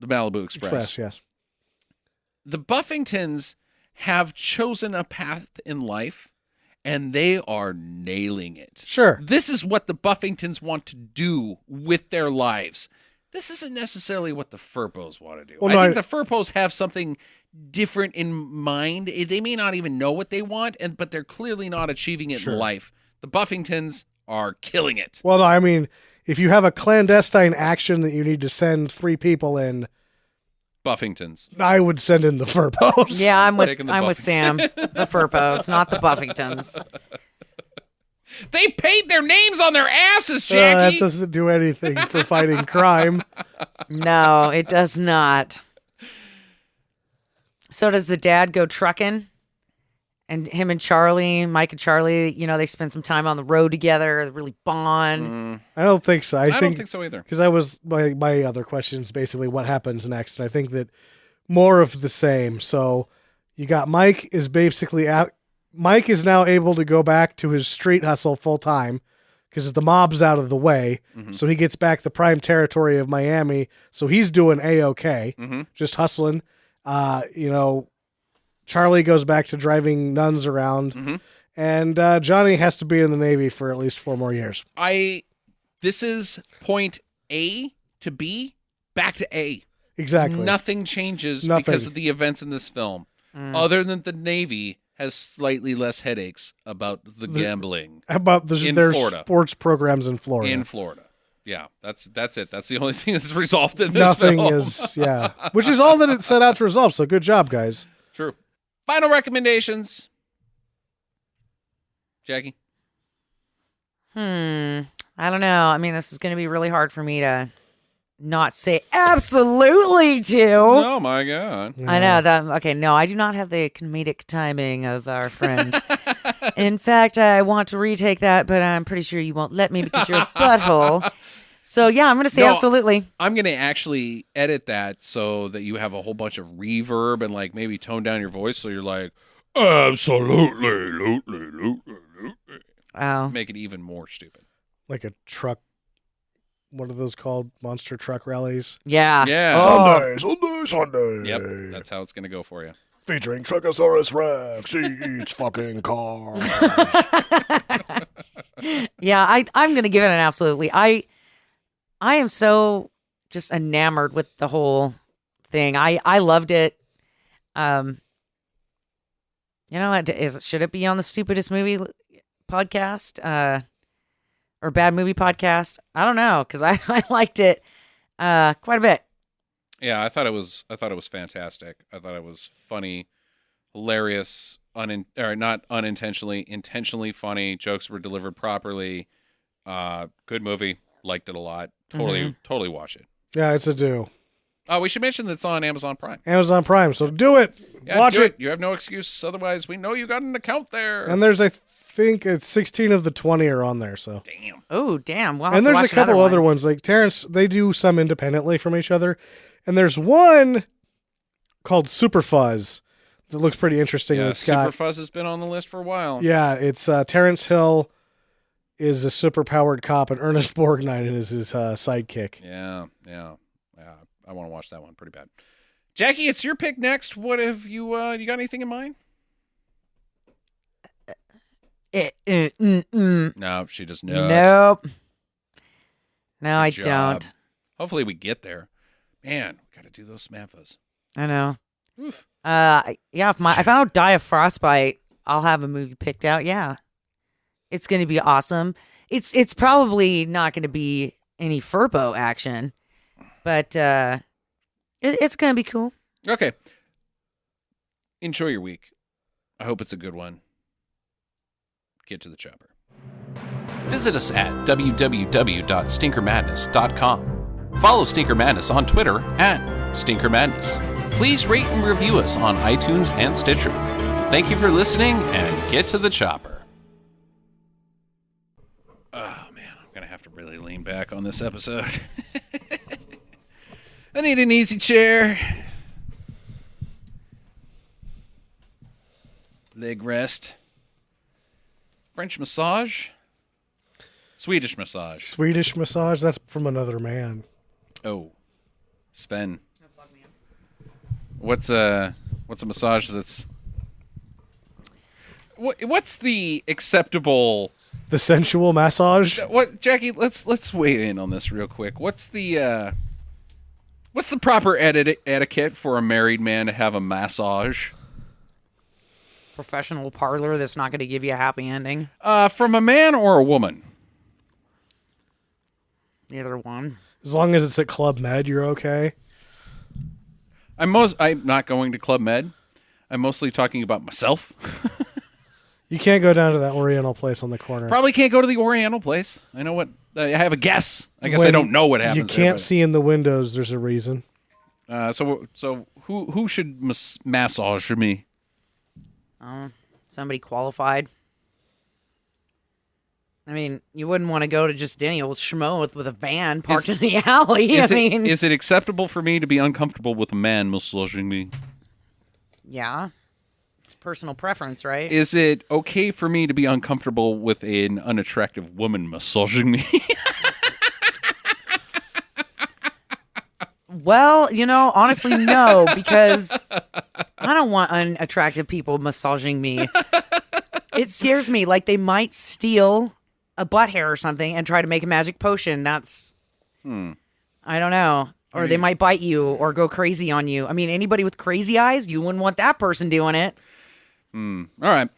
Malibu Express. Yes. The Buffingtons have chosen a path in life, and they are nailing it. Sure. This is what the Buffingtons want to do with their lives. This isn't necessarily what the Furpos want to do. Well, no, I think the Furpos have something different in mind. They may not even know what they want, but they're clearly not achieving it Sure. in life. The Buffingtons are killing it. Well, no, I mean, if you have a clandestine action that you need to send 3 people in, Buffingtons. I would send in the Furpos. Yeah, I'm with taking the Sam. The Furpos, not the Buffingtons. They paint their names on their asses, That Jackie. doesn't do anything for fighting crime. No, it does not. So does the dad go trucking? And him and Charlie, Mike and Charlie, they spend some time on the road together, they really bond. I don't think so. I don't think so either. Because my other question is basically what happens next. And I think that more of the same. So you got Mike is basically out. Mike is now able to go back to his street hustle full time because the mob's out of the way. Mm-hmm. So he gets back the prime territory of Miami. So he's doing A-okay, Mm-hmm. just hustling. Charlie goes back to driving nuns around. Mm-hmm. And Johnny has to be in the Navy for at least 4 more years. This is point A to B, back to A. Exactly. Nothing changes Nothing. because of the events in this film, other than the Navy has slightly less headaches about the gambling How about in their Florida. sports programs in Florida? in Florida. Yeah, that's it. That's the only thing that's resolved in this Nothing film. is, which is all that it set out to resolve. So good job, guys. True. Final recommendations, Jackie. I don't know. I mean, this is going to be really hard for me to not say absolutely to. Oh my God. I know that. Okay, no, I do not have the comedic timing of our friend. In fact, I want to retake that, but I'm pretty sure you won't let me because you're a butthole. So yeah, I'm going to say No. absolutely. I'm going to actually edit that so that you have a whole bunch of reverb and like maybe tone down your voice so you're like, absolutely. Oh, Make it even more stupid. Like a truck. What are those called? Monster truck rallies? yeah. Yeah. Oh. Sunday. Yep. That's how it's going to go for you. Featuring Truckosaurus Rex. He eats fucking cars. Yeah, I'm going to give it an absolutely. I am so just enamored with the whole thing. I loved it. Should it be on the stupidest movie podcast or bad movie podcast? I don't know because I liked it quite a bit. Yeah, I thought it was fantastic. I thought it was funny, hilarious, not unintentionally, intentionally funny. Jokes were delivered properly. Good movie. Liked it a lot. Totally watch it. Yeah, it's a do. Oh, we should mention that it's on Amazon Prime. Amazon Prime, so do it. Yeah, Watch do it. You have no excuse. Otherwise, we know you got an account there. And there's, I think, it's 16 of the 20 are on there. So. Damn. Oh, damn. We'll have And to there's a watch couple another other one. ones. Like Terrence, they do some independently from each other. And there's one called Super Fuzz that looks pretty interesting. Yeah, It's Super got, Fuzz has been on the list for a while. yeah, it's Terrence Hill is a super-powered cop, and Ernest Borgnine is his sidekick. Yeah. I want to watch that one pretty bad. Jackie, it's your pick next. What have you got anything in mind? No, she does not. Nope. No, I Good job. don't. Hopefully we get there. Man, we got to do those SMAPAs. I know. Oof. Yeah, if I don't die of frostbite, I'll have a movie picked out. Yeah. It's going to be awesome. It's probably not going to be any Furbo action, but it's going to be cool. Okay. Enjoy your week. I hope it's a good one. Get to the chopper. Visit us at www.stinkermadness.com. Follow Stinker Madness on Twitter at Stinker Madness. Please rate and review us on iTunes and Stitcher. Thank you for listening, and get to the chopper. Oh, man, I'm going to have to really lean back on this episode. I need an easy chair. Leg rest. French massage. Swedish massage. Swedish massage, that's from another man. Oh. Sven. What's a massage that's... What's the acceptable... The sensual massage? What, Jackie? Let's weigh in on this real quick. What's the proper etiquette for a married man to have a massage? Professional parlor that's not going to give you a happy ending. From a man or a woman? Either one. As long as it's at Club Med, you're okay. I'm not going to Club Med. I'm mostly talking about myself. You can't go down to that Oriental place on the corner. Probably can't go to the Oriental place. I know what. I have a guess. I guess I When don't know what happens. You can't see in the windows. There's a reason. So who should massage me? Somebody qualified. I mean, you wouldn't want to go to just any old schmo with a van parked in the alley. Is it acceptable for me to be uncomfortable with a man massaging me? Yeah. It's personal preference, right? Is it okay for me to be uncomfortable with an unattractive woman massaging me? Well, honestly, no, because I don't want unattractive people massaging me. It scares me. Like they might steal a butt hair or something and try to make a magic potion. That's, I don't know. Or they might bite you or go crazy on you. I mean, anybody with crazy eyes, you wouldn't want that person doing it. All right.